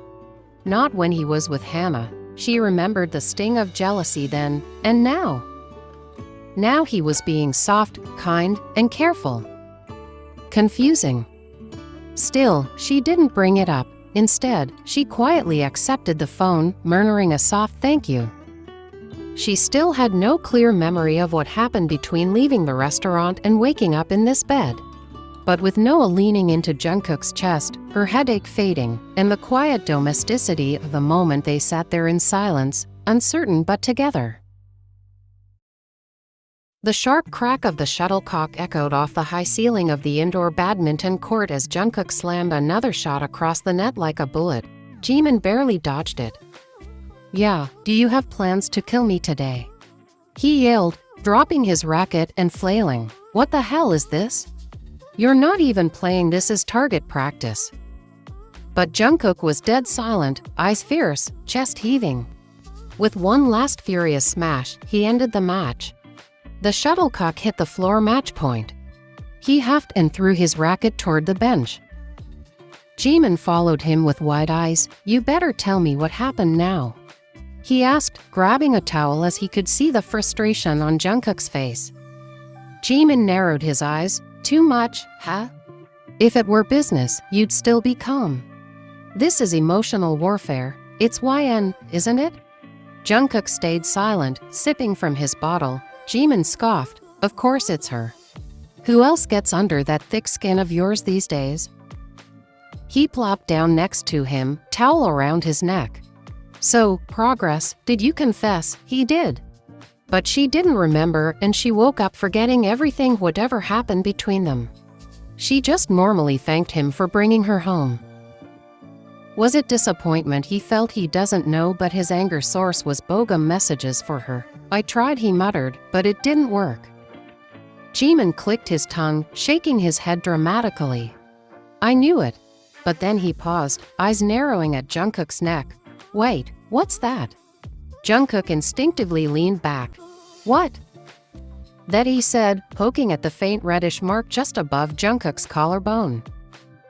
Not when he was with Hannah. She remembered the sting of jealousy then, and now. Now he was being soft, kind, and careful. Confusing. Still, she didn't bring it up. Instead, she quietly accepted the phone, murmuring a soft thank you. She still had no clear memory of what happened between leaving the restaurant and waking up in this bed. But with Noah leaning into Jungkook's chest, her headache fading, and the quiet domesticity of the moment they sat there in silence, uncertain but together. The sharp crack of the shuttlecock echoed off the high ceiling of the indoor badminton court as Jungkook slammed another shot across the net like a bullet. Jimin barely dodged it. Yeah, do you have plans to kill me today? He yelled, dropping his racket and flailing. What the hell is this? You're not even playing, this is target practice. But Jungkook was dead silent, eyes fierce, chest heaving. With one last furious smash, he ended the match. The shuttlecock hit the floor match point. He huffed and threw his racket toward the bench. Jimin followed him with wide eyes. You better tell me what happened now, he asked, grabbing a towel as he could see the frustration on Jungkook's face. Jimin narrowed his eyes. Too much, huh? If it were business, you'd still be calm. This is emotional warfare. It's YN, isn't it? Jungkook stayed silent, sipping from his bottle. Jimin scoffed. Of course it's her. Who else gets under that thick skin of yours these days? He plopped down next to him, towel around his neck. So, progress, did you confess? He did. But she didn't remember, and she woke up forgetting everything whatever happened between them. She just normally thanked him for bringing her home. Was it disappointment he felt? He doesn't know, but his anger source was Bogum messages for her. I tried, he muttered, but it didn't work. Jimin clicked his tongue, shaking his head dramatically. I knew it. But then he paused, eyes narrowing at Jungkook's neck. Wait, what's that? Jungkook instinctively leaned back. What? That, he said, poking at the faint reddish mark just above Jungkook's collarbone.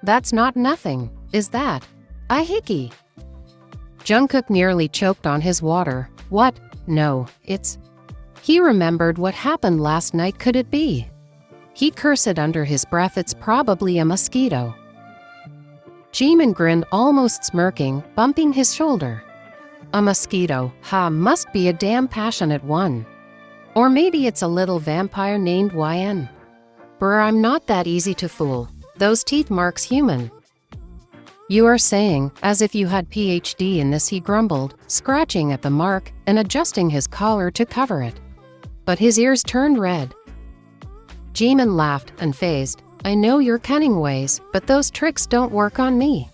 That's not nothing, is that? A hickey. Jungkook nearly choked on his water. What? No, it's... He remembered what happened last night. Could it be? He cursed under his breath. It's probably a mosquito. Jimin grinned, almost smirking, bumping his shoulder. A mosquito, ha, must be a damn passionate one. Or maybe it's a little vampire named YN. Brr, I'm not that easy to fool. Those teeth marks human. You are saying, as if you had PhD in this, he grumbled, scratching at the mark and adjusting his collar to cover it. But his ears turned red. Jimin laughed, unfazed. I know your cunning ways, but those tricks don't work on me.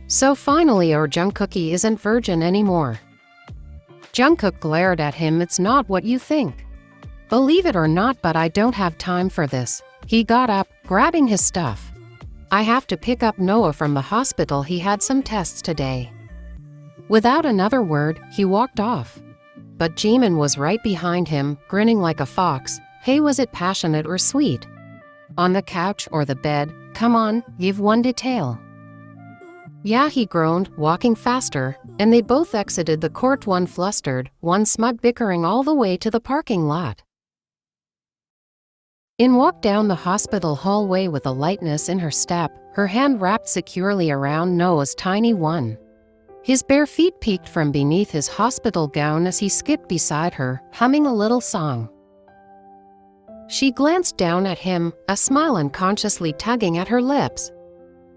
So finally our Jungkookie isn't virgin anymore. Jungkook glared at him. It's not what you think. Believe it or not, but I don't have time for this. He got up, grabbing his stuff. I have to pick up Noah from the hospital. He had some tests today. Without another word, he walked off. But Jimin was right behind him, grinning like a fox. Hey, was it passionate or sweet? On the couch or the bed? Come on, give one detail. Yeah, he groaned, walking faster, and they both exited the court, one flustered, one smug, bickering all the way to the parking lot. In walked down the hospital hallway with a lightness in her step, her hand wrapped securely around Noah's tiny one. His bare feet peeked from beneath his hospital gown as he skipped beside her, humming a little song. She glanced down at him, a smile unconsciously tugging at her lips.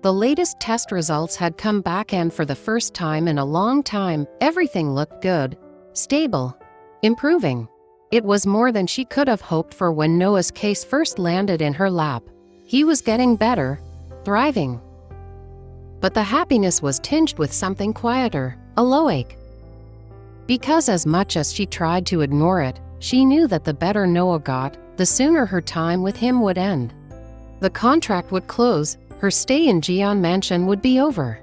The latest test results had come back, and for the first time in a long time, everything looked good, stable, improving. It was more than she could have hoped for when Noah's case first landed in her lap. He was getting better, thriving. But the happiness was tinged with something quieter, a low ache. Because as much as she tried to ignore it, she knew that the better Noah got, the sooner her time with him would end. The contract would close, her stay in Jian Mansion would be over.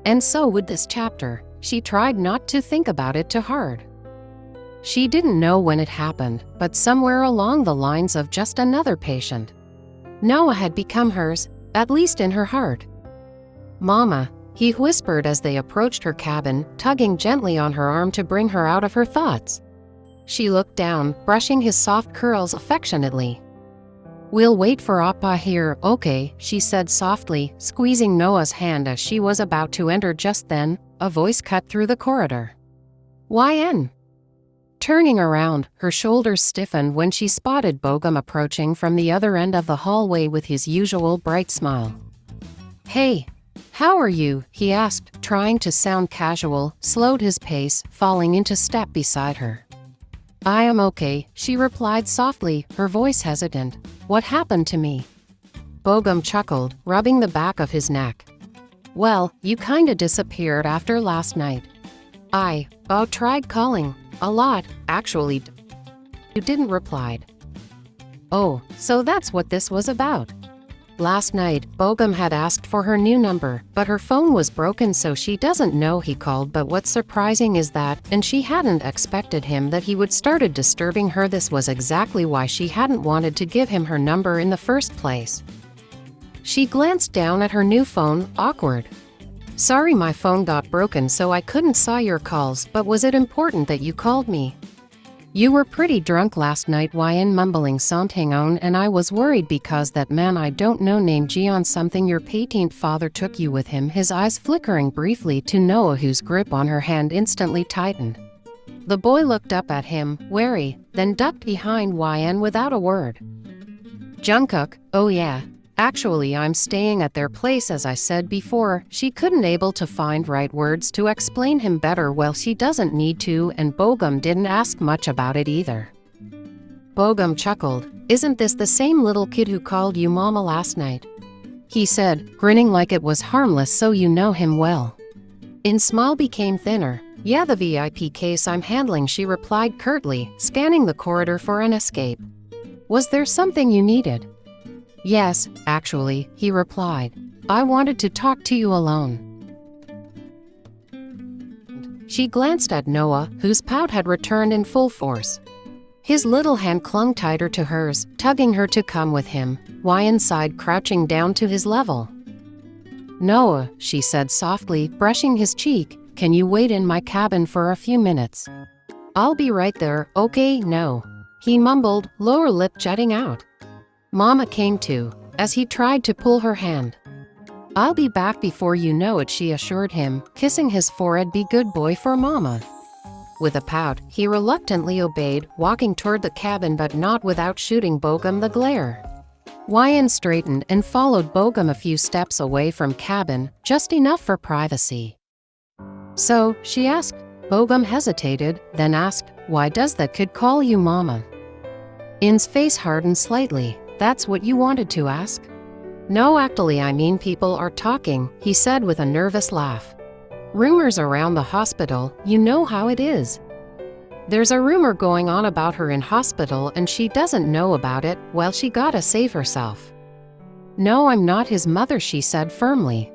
And so would this chapter. She tried not to think about it too hard. She didn't know when it happened, but somewhere along the lines of just another patient. Noah had become hers, at least in her heart. "Mama," he whispered as they approached her cabin, tugging gently on her arm to bring her out of her thoughts. She looked down, brushing his soft curls affectionately. "We'll wait for Appa here, okay?" she said softly, squeezing Noah's hand as she was about to enter. Just then, a voice cut through the corridor. "YN." Turning around, her shoulders stiffened when she spotted Bogum approaching from the other end of the hallway with his usual bright smile. "Hey, how are you?" he asked, trying to sound casual, slowed his pace, falling into step beside her. "I am okay," she replied softly, her voice hesitant. "What happened to me?" Bogum chuckled, rubbing the back of his neck. "Well, you kinda disappeared after last night. I tried calling. A lot, actually. You didn't reply." "Oh, so that's what this was about." Last night, Bogum had asked for her new number, but her phone was broken, so she doesn't know he called. But what's surprising is that, and she hadn't expected him that he would started disturbing her. This was exactly why she hadn't wanted to give him her number in the first place. She glanced down at her new phone, awkward. "Sorry, my phone got broken so I couldn't saw your calls, but was it important that you called me?" "You were pretty drunk last night," YN mumbling something on, "and I was worried because that man I don't know named Jian something your patient father took you with him." His eyes flickering briefly to Noah, whose grip on her hand instantly tightened. The boy looked up at him, wary, then ducked behind YN without a word. "Jungkook, oh yeah. Actually, I'm staying at their place as I said before." She couldn't able to find right words to explain him better. Well, she doesn't need to, and Bogum didn't ask much about it either. Bogum chuckled. "Isn't this the same little kid who called you mama last night?" he said, grinning like it was harmless. "So you know him well." In smile became thinner. "Yeah, the VIP case I'm handling," she replied curtly, scanning the corridor for an escape. "Was there something you needed?" "Yes, actually," he replied. "I wanted to talk to you alone." She glanced at Noah, whose pout had returned in full force. His little hand clung tighter to hers, tugging her to come with him, YN sighed, crouching down to his level. "Noah," she said softly, brushing his cheek, "can you wait in my cabin for a few minutes?" "I'll be right there, okay?" "No," he mumbled, lower lip jutting out. Mama came to, as he tried to pull her hand. "I'll be back before you know it," she assured him, kissing his forehead. "Be good boy for Mama." With a pout, he reluctantly obeyed, walking toward the cabin but not without shooting Bogum the glare. YN straightened and followed Bogum a few steps away from cabin, just enough for privacy. "So," she asked. Bogum hesitated, then asked, "Why does that kid call you Mama?" In's face hardened slightly. "That's what you wanted to ask?" "No, actually, I mean people are talking," he said with a nervous laugh. "Rumors around the hospital, you know how it is. There's a rumor going on about her in hospital and she doesn't know about it. Well, she gotta save herself." "No, I'm not his mother," she said firmly.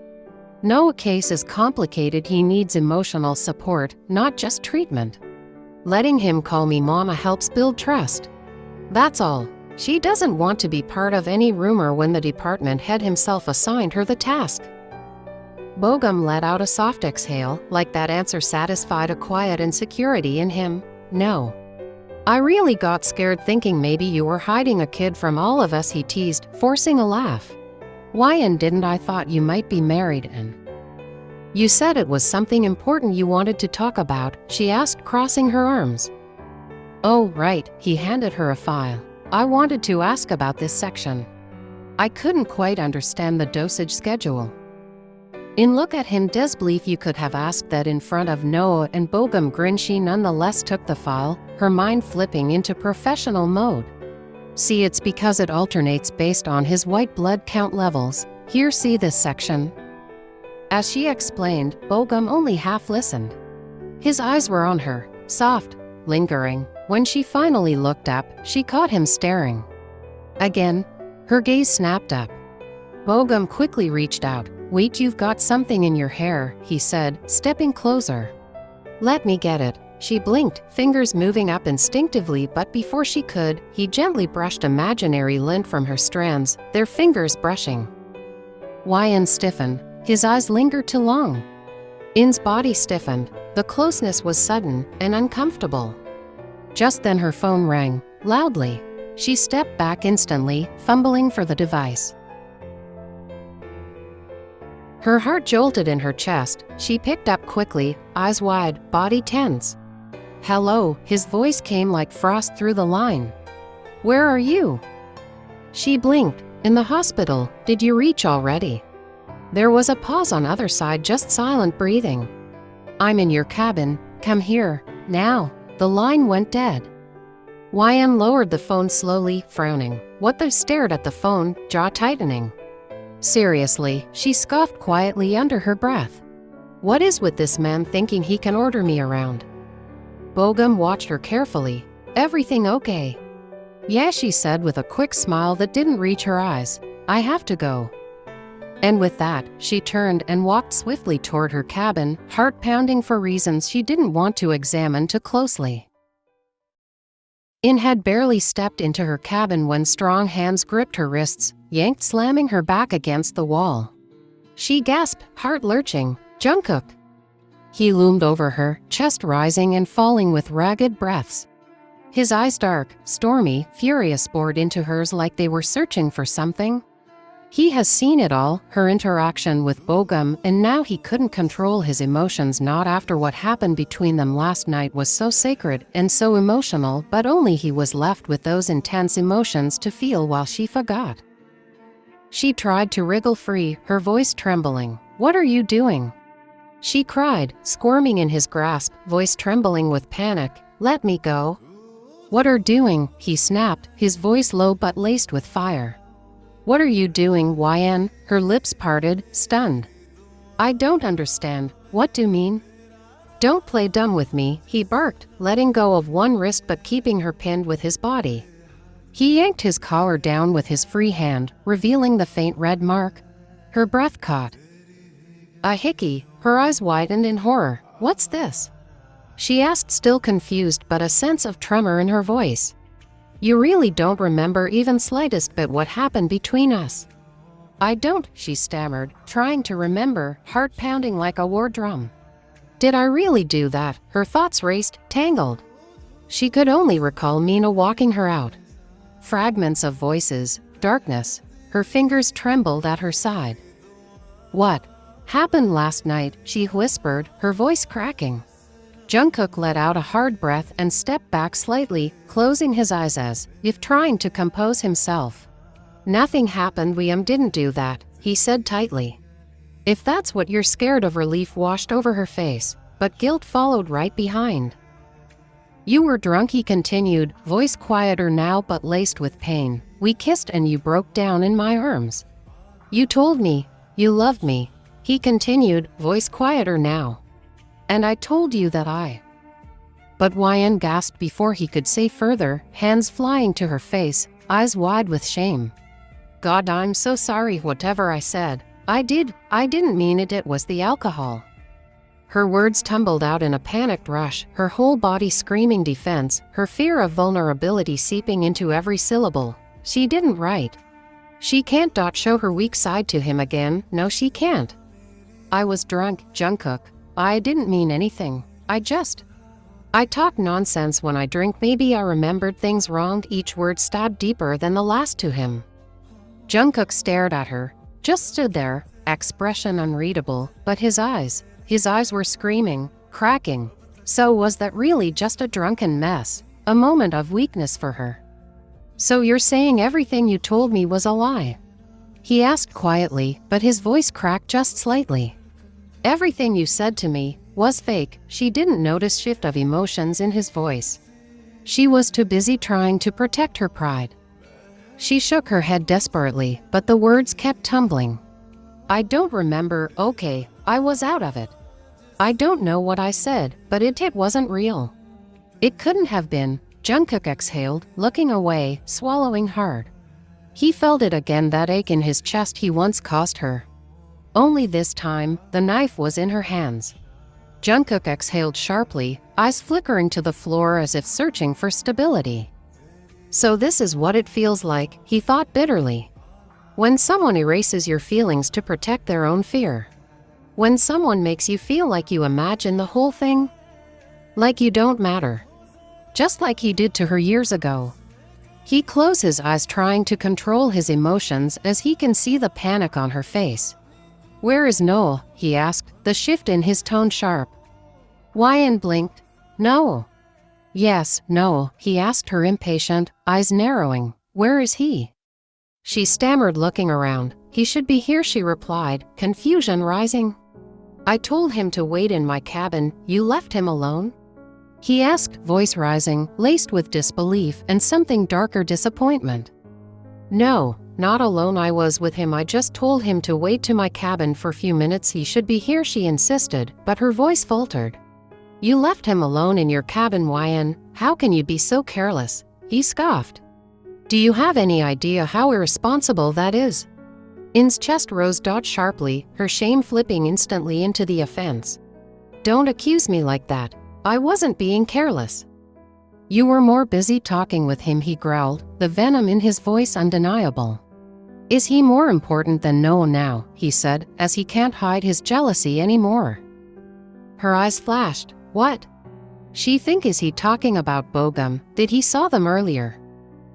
"Noah's case is complicated. He needs emotional support, not just treatment. Letting him call me Mama helps build trust. That's all. She doesn't want to be part of any rumor." When the department head himself assigned her the task. Bogum let out a soft exhale, like that answer satisfied a quiet insecurity in him. "No. I really got scared thinking maybe you were hiding a kid from all of us, he teased, forcing a laugh. Why and didn't I thought you might be married and… You said it was something important you wanted to talk about, she asked, crossing her arms. Oh, right, he handed her a file. I wanted to ask about this section. I couldn't quite understand the dosage schedule. In look at him disbelief, you could have asked that in front of Noah and Bogum grin. She nonetheless took the file, her mind flipping into professional mode. See, it's because it alternates based on his white blood count levels. Here, see this section. As she explained, Bogum only half listened. His eyes were on her, soft, lingering. When she finally looked up, she caught him staring. Again, her gaze snapped up. Bogum quickly reached out. Wait, you've got something in your hair, he said, stepping closer. Let me get it. She blinked, fingers moving up instinctively, but before she could, he gently brushed imaginary lint from her strands, their fingers brushing. Yn stiffened. His eyes lingered too long. In's body stiffened. The closeness was sudden and uncomfortable. Just then her phone rang, loudly. She stepped back instantly, fumbling for the device. Her heart jolted in her chest. She picked up quickly, eyes wide, body tense. Hello, his voice came like frost through the line. Where are you? She blinked. In the hospital. Did you reach already? There was a pause on other side, just silent breathing. I'm in your cabin. Come here, now. The line went dead. Yn lowered the phone slowly, frowning. What the stared at the phone, jaw tightening. Seriously, she scoffed quietly under her breath. What is with this man thinking he can order me around? Bogum watched her carefully. Everything okay? Yeah, she said with a quick smile that didn't reach her eyes. I have to go. And with that, she turned and walked swiftly toward her cabin, heart pounding for reasons she didn't want to examine too closely. In had barely stepped into her cabin when strong hands gripped her wrists, yanked, slamming her back against the wall. She gasped, heart lurching. Jungkook! He loomed over her, chest rising and falling with ragged breaths. His eyes dark, stormy, furious, bored into hers like they were searching for something. He has seen it all, her interaction with Bogum, and now he couldn't control his emotions. Not after what happened between them last night was so sacred and so emotional, but only he was left with those intense emotions to feel while she forgot. She tried to wriggle free, her voice trembling. What are you doing? She cried, squirming in his grasp, voice trembling with panic. Let me go. What are doing? He snapped, his voice low but laced with fire. What are you doing, Yn? Her lips parted, stunned. I don't understand. What do you mean? Don't play dumb with me, he barked, letting go of one wrist but keeping her pinned with his body. He yanked his collar down with his free hand, revealing the faint red mark. Her breath caught. A hickey, her eyes widened in horror. What's this? She asked, still confused but a sense of tremor in her voice. You really don't remember even slightest bit what happened between us? I don't, she stammered, trying to remember, heart pounding like a war drum. Did I really do that? Her thoughts raced, tangled. She could only recall Mina walking her out. Fragments of voices, darkness. Her fingers trembled at her side. What happened last night? She whispered, her voice cracking. Jungkook let out a hard breath and stepped back slightly, closing his eyes as if trying to compose himself. Nothing happened. We didn't do that, he said tightly. If that's what you're scared of. Relief washed over her face, but guilt followed right behind. You were drunk, he continued, voice quieter now but laced with pain. We kissed and you broke down in my arms. You told me you loved me, he continued, voice quieter now. And I told you that I… But Yn gasped before he could say further, hands flying to her face, eyes wide with shame. God, I'm so sorry. Whatever I said, I didn't mean it. It was the alcohol. Her words tumbled out in a panicked rush, her whole body screaming defense, her fear of vulnerability seeping into every syllable. She didn't write. She can't show her weak side to him again. No, she can't. I was drunk, Jungkook. I didn't mean anything. I just… I talk nonsense when I drink. Maybe I remembered things wrong. Each word stabbed deeper than the last to him. Jungkook stared at her, just stood there, expression unreadable, but his eyes were screaming, cracking. So was that really just a drunken mess, a moment of weakness for her? So you're saying everything you told me was a lie? He asked quietly, but his voice cracked just slightly. Everything you said to me was fake. She didn't notice shift of emotions in his voice. She was too busy trying to protect her pride. She shook her head desperately, but the words kept tumbling. I don't remember. Okay, I was out of it. I don't know what I said, but it wasn't real. It couldn't have been. Jungkook exhaled, looking away, swallowing hard. He felt it again, that ache in his chest he once caused her. Only this time, the knife was in her hands. Jungkook exhaled sharply, eyes flickering to the floor as if searching for stability. So this is what it feels like, he thought bitterly. When someone erases your feelings to protect their own fear. When someone makes you feel like you imagine the whole thing. Like you don't matter. Just like he did to her years ago. He closed his eyes, trying to control his emotions as he can see the panic on her face. Where is Noah? He asked, the shift in his tone sharp. Hwayeon blinked. No. Yes, no, he asked her, impatient, eyes narrowing. Where is he? She stammered, looking around. He should be here, she replied, confusion rising. I told him to wait in my cabin. You left him alone? He asked, voice rising, laced with disbelief and something darker, disappointment. No, not alone. I was with him. I just told him to wait to my cabin for a few minutes. He should be here, she insisted, but her voice faltered. You left him alone in your cabin, Hwayeon. How can you be so careless? He scoffed. Do you have any idea how irresponsible that is? In's chest rose sharply, her shame flipping instantly into the offense. Don't accuse me like that. I wasn't being careless. You were more busy talking with him, he growled, the venom in his voice undeniable. Is he more important than Noah now? He said, as he can't hide his jealousy anymore. Her eyes flashed. What? She think is he talking about Bogum? Did he saw them earlier?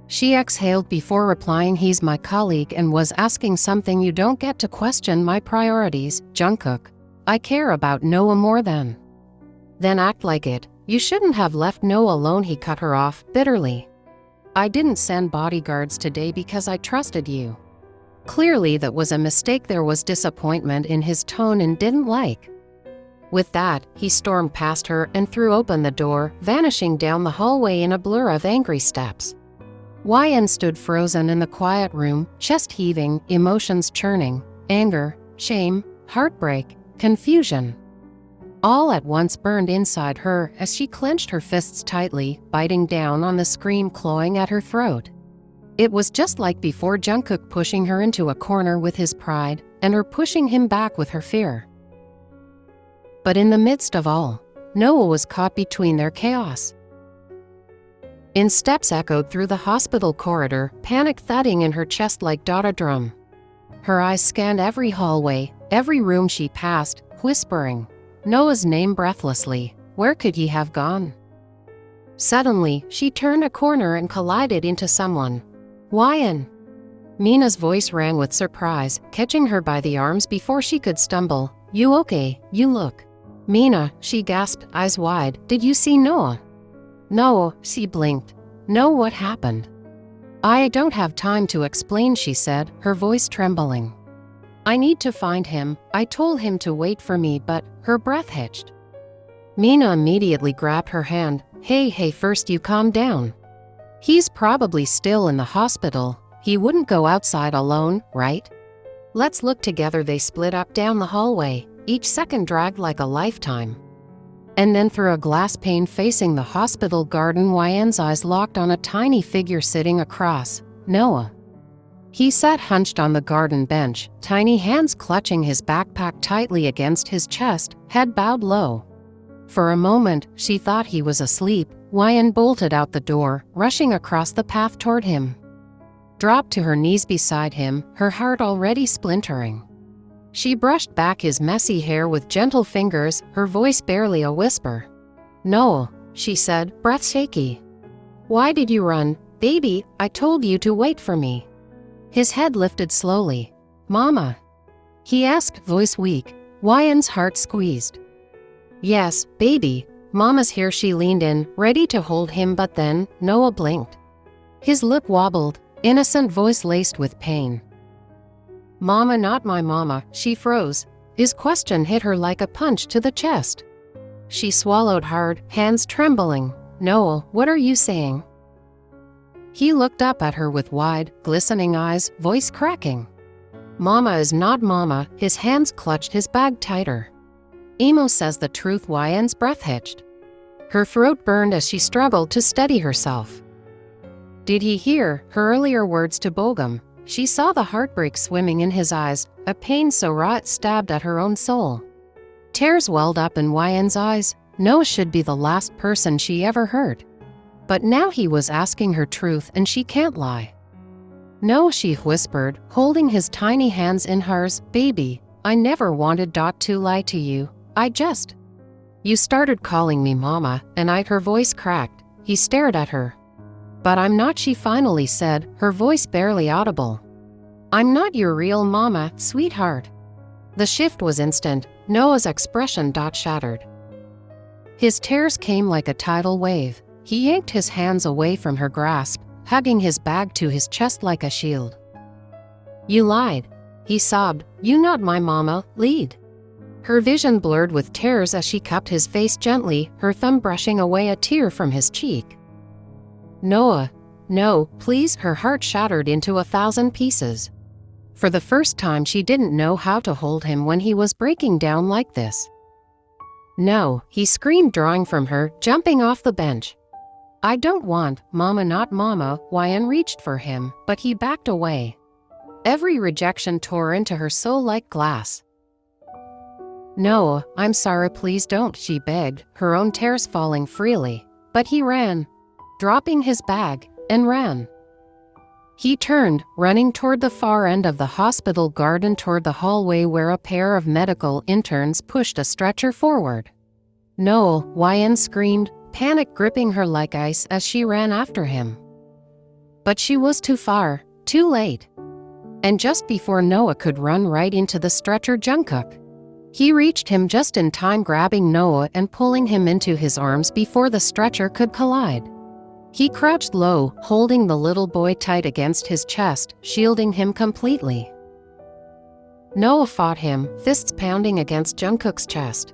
She exhaled before replying. He's my colleague and was asking something. You don't get to question my priorities, Jungkook. I care about Noah more than. Then act like it. You shouldn't have left Noah alone, he cut her off, bitterly. I didn't send bodyguards today because I trusted you. Clearly that was a mistake. There was disappointment in his tone and didn't like. With that, he stormed past her and threw open the door, vanishing down the hallway in a blur of angry steps. Hwayeon stood frozen in the quiet room, chest heaving, emotions churning, anger, shame, heartbreak, confusion. All at once burned inside her as she clenched her fists tightly, biting down on the scream clawing at her throat. It was just like before, Jungkook pushing her into a corner with his pride, and her pushing him back with her fear. But in the midst of all, Noah was caught between their chaos. In steps echoed through the hospital corridor, panic thudding in her chest like a drum. Her eyes scanned every hallway, every room she passed, whispering Noah's name breathlessly. Where could he have gone? Suddenly, she turned a corner and collided into someone. Hwayeon. Mina's voice rang with surprise, catching her by the arms before she could stumble. You okay? You look. Mina, she gasped, eyes wide. Did you see Noah? No, she blinked. No, what happened? I don't have time to explain, she said, her voice trembling. I need to find him. I told him to wait for me, but her breath hitched. Mina immediately grabbed her hand. Hey, first you calm down. He's probably still in the hospital. He wouldn't go outside alone, right? Let's look together. They split up down the hallway. Each second dragged like a lifetime. And then through a glass pane facing the hospital garden, Hwayeon's eyes locked on a tiny figure sitting across, Noah. He sat hunched on the garden bench, tiny hands clutching his backpack tightly against his chest, head bowed low. For a moment, she thought he was asleep. Hwayeon bolted out the door, rushing across the path toward him. Dropped to her knees beside him, her heart already splintering. She brushed back his messy hair with gentle fingers, her voice barely a whisper. Noah, she said, breath shaky. Why did you run? Baby, I told you to wait for me. His head lifted slowly. Mama? He asked, voice weak. Wyan's heart squeezed. Yes, baby. Mama's here. She leaned in, ready to hold him, but then Noah blinked. His lip wobbled, innocent voice laced with pain. Mama, not my mama. She froze. His question hit her like a punch to the chest. She swallowed hard, hands trembling. Noah, what are you saying? He looked up at her with wide, glistening eyes, voice cracking. Mama is not mama. His hands clutched his bag tighter. Emo says the truth. Wyan's breath hitched. Her throat burned as she struggled to steady herself. Did he hear her earlier words to Bogum? She saw the heartbreak swimming in his eyes, a pain so raw it stabbed at her own soul. Tears welled up in Wyan's eyes. Noah should be the last person she ever hurt. But now he was asking her truth, and she can't lie. No, she whispered, holding his tiny hands in hers. Baby, I never wanted to lie to you. You started calling me mama, and her voice cracked. He stared at her. But I'm not, she finally said, her voice barely audible. I'm not your real mama, sweetheart. The shift was instant. Noah's expression shattered. His tears came like a tidal wave. He yanked his hands away from her grasp, hugging his bag to his chest like a shield. You lied, he sobbed. You not my mama, lead. Her vision blurred with tears as she cupped his face gently, her thumb brushing away a tear from his cheek. Noah, no, please. Her heart shattered into 1,000 pieces. For the first time, she didn't know how to hold him when he was breaking down like this. No, he screamed, drawing from her, jumping off the bench. I don't want, mama, not mama. Wyan reached for him, but he backed away. Every rejection tore into her soul like glass. No, I'm sorry, please don't, she begged, her own tears falling freely. But he ran, dropping his bag, and ran. He turned, running toward the far end of the hospital garden, toward the hallway where a pair of medical interns pushed a stretcher forward. No, Wyan screamed, panic gripping her like ice as she ran after him. But she was too far, too late. And just before Noah could run right into the stretcher, Jungkook. He reached him just in time, grabbing Noah and pulling him into his arms before the stretcher could collide. He crouched low, holding the little boy tight against his chest, shielding him completely. Noah fought him, fists pounding against Jungkook's chest.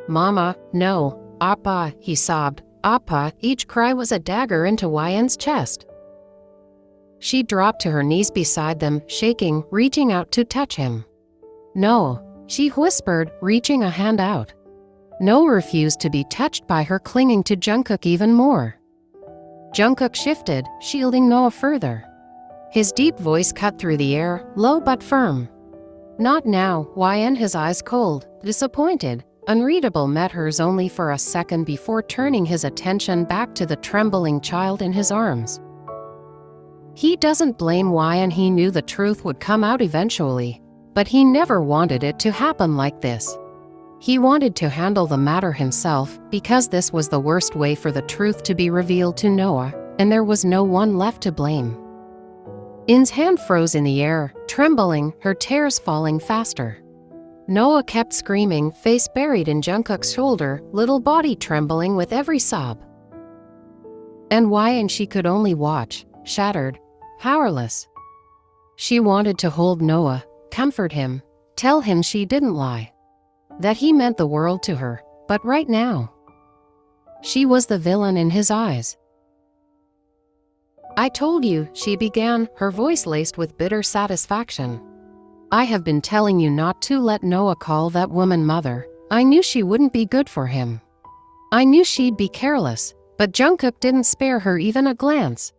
Mama, no, Appa, he sobbed. Appa, each cry was a dagger into Wyan's chest. She dropped to her knees beside them, shaking, reaching out to touch him. No, she whispered, reaching a hand out. Noah refused to be touched by her, clinging to Jungkook even more. Jungkook shifted, shielding Noah further. His deep voice cut through the air, low but firm. Not now, Wyan, his eyes cold, disappointed, unreadable, met hers only for a second before turning his attention back to the trembling child in his arms. He doesn't blame Wyan. He knew the truth would come out eventually, but he never wanted it to happen like this. He wanted to handle the matter himself, because this was the worst way for the truth to be revealed to Noah, and there was no one left to blame. In's hand froze in the air, trembling, her tears falling faster. Noah kept screaming, face buried in Jungkook's shoulder, little body trembling with every sob. And Wyan, she could only watch, shattered, powerless. She wanted to hold Noah, comfort him, tell him she didn't lie, that he meant the world to her, but right now, she was the villain in his eyes. I told you, she began, her voice laced with bitter satisfaction. I have been telling you not to let Noah call that woman mother. I knew she wouldn't be good for him. I knew she'd be careless, but Jungkook didn't spare her even a glance.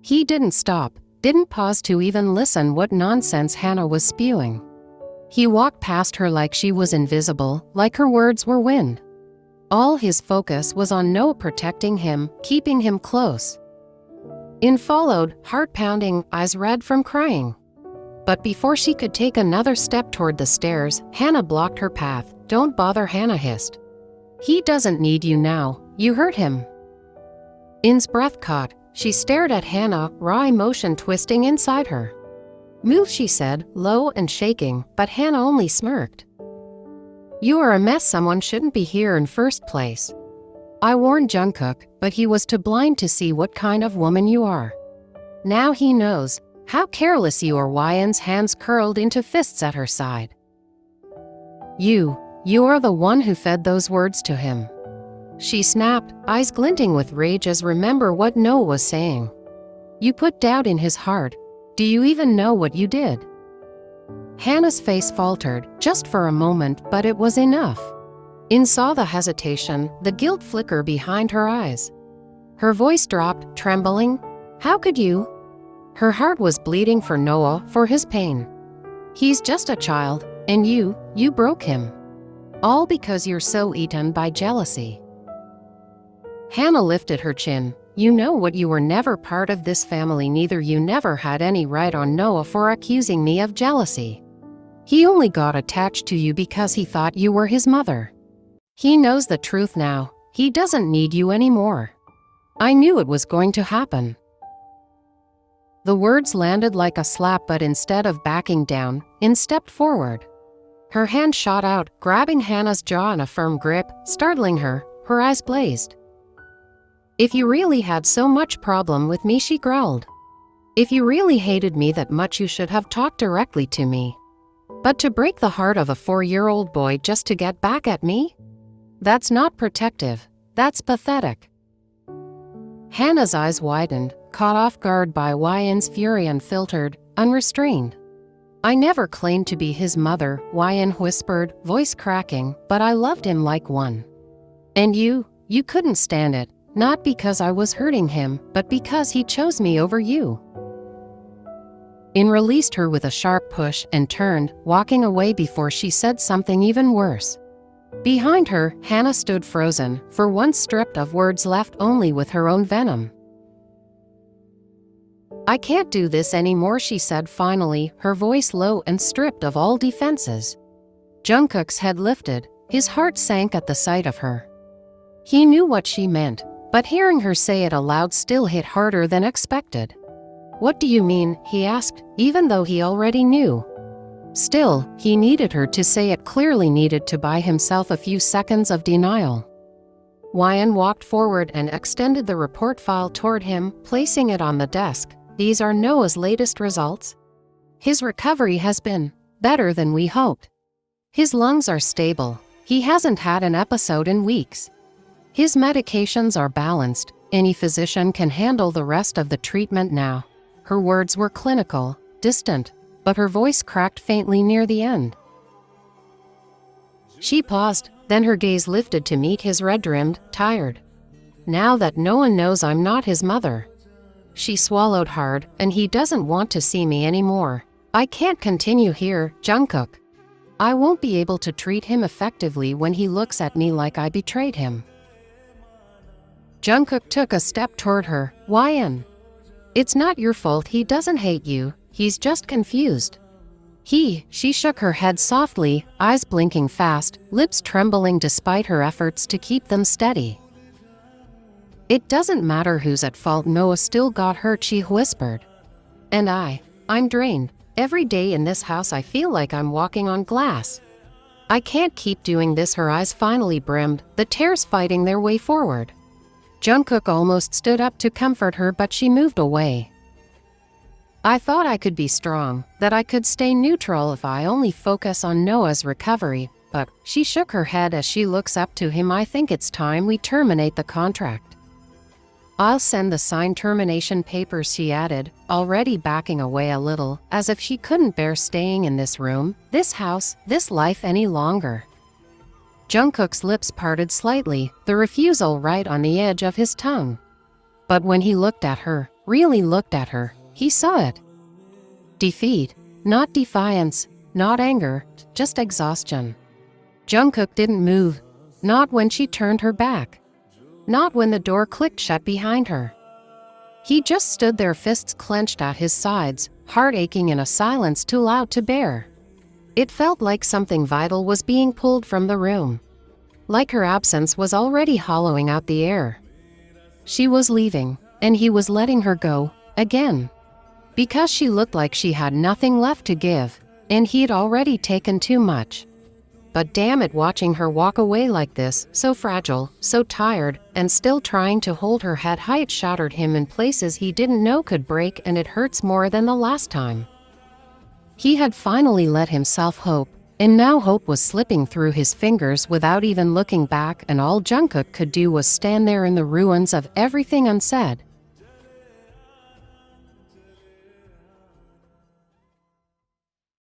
He didn't stop, didn't pause to even listen what nonsense Hannah was spewing. He walked past her like she was invisible, like her words were wind. All his focus was on Noah, protecting him, keeping him close. In followed, heart-pounding, eyes red from crying. But before she could take another step toward the stairs, Hannah blocked her path. Don't bother, Hannah hissed. He doesn't need you now. You hurt him." In's breath caught. She stared at Hannah, raw emotion twisting inside her. "Move," she said, low and shaking, but Hannah only smirked. "You are a mess. Someone shouldn't be here in first place. I warned Jungkook, but he was too blind to see what kind of woman you are. Now he knows how careless you are." Wyan's hands curled into fists at her side. You are the one who fed those words to him," she snapped, eyes glinting with rage as remember what Noah was saying. "You put doubt in his heart. Do you even know what you did?" Hannah's face faltered, just for a moment, but it was enough. In saw the hesitation, the guilt flicker behind her eyes. Her voice dropped, trembling. "How could you?" Her heart was bleeding for Noah, for his pain. "He's just a child, and you broke him. All because you're so eaten by jealousy." Hannah lifted her chin. "You know what? You were never part of this family. Neither you never had any right on Noah for accusing me of jealousy. He only got attached to you because he thought you were his mother. He knows the truth now. He doesn't need you anymore. I knew it was going to happen." The words landed like a slap, but instead of backing down, In stepped forward. Her hand shot out, grabbing Hannah's jaw in a firm grip, startling her. Her eyes blazed. "If you really had so much problem with me," she growled. "If you really hated me that much, you should have talked directly to me. But to break the heart of a 4-year-old boy just to get back at me? That's not protective. That's pathetic." Hannah's eyes widened, caught off guard by Wyan's fury, unfiltered, unrestrained. "I never claimed to be his mother," Wyan whispered, voice cracking, "but I loved him like one. And you couldn't stand it, not because I was hurting him, but because he chose me over you." In released her with a sharp push and turned, walking away before she said something even worse. Behind her, Hannah stood frozen, for once stripped of words, left only with her own venom. "I can't do this anymore," she said finally, her voice low and stripped of all defenses. Jungkook's head lifted, his heart sank at the sight of her. He knew what she meant, but hearing her say it aloud still hit harder than expected. "What do you mean?" he asked, even though he already knew. Still, he needed her to say it clearly, needed to buy himself a few seconds of denial. Wyan walked forward and extended the report file toward him, placing it on the desk. "These are Noah's latest results. His recovery has been better than we hoped. His lungs are stable. He hasn't had an episode in weeks. His medications are balanced. Any physician can handle the rest of the treatment now." Her words were clinical, distant, but her voice cracked faintly near the end. She paused, then her gaze lifted to meet his red-rimmed, tired. "Now that no one knows I'm not his mother." She swallowed hard. "And he doesn't want to see me anymore. I can't continue here, Jungkook. I won't be able to treat him effectively when he looks at me like I betrayed him." Jungkook took a step toward her. "Wyan, it's not your fault. He doesn't hate you. He's just confused." She shook her head softly, eyes blinking fast, lips trembling despite her efforts to keep them steady. "It doesn't matter who's at fault. Noah still got hurt," she whispered. "And I'm drained. Every day in this house I feel like I'm walking on glass. I can't keep doing this." Her eyes finally brimmed, the tears fighting their way forward. Jungkook almost stood up to comfort her, but she moved away. "I thought I could be strong, that I could stay neutral if I only focus on Noah's recovery, but," she shook her head as she looks up to him, "I think it's time we terminate the contract. I'll send the signed termination papers," she added, already backing away a little, as if she couldn't bear staying in this room, this house, this life any longer. Jungkook's lips parted slightly, the refusal right on the edge of his tongue. But when he looked at her, really looked at her, he saw it. Defeat, not defiance, not anger, just exhaustion. Jungkook didn't move, not when she turned her back, not when the door clicked shut behind her. He just stood there, fists clenched at his sides, heart aching in a silence too loud to bear. It felt like something vital was being pulled from the room. like her absence was already hollowing out the air. She was leaving, and he was letting her go, again. Because she looked like she had nothing left to give, and he'd already taken too much. But damn it, watching her walk away like this, so fragile, so tired, and still trying to hold her head high, it shattered him in places he didn't know could break, and it hurts more than the last time. He had finally let himself hope, and now hope was slipping through his fingers without even looking back, and all Jungkook could do was stand there in the ruins of everything unsaid,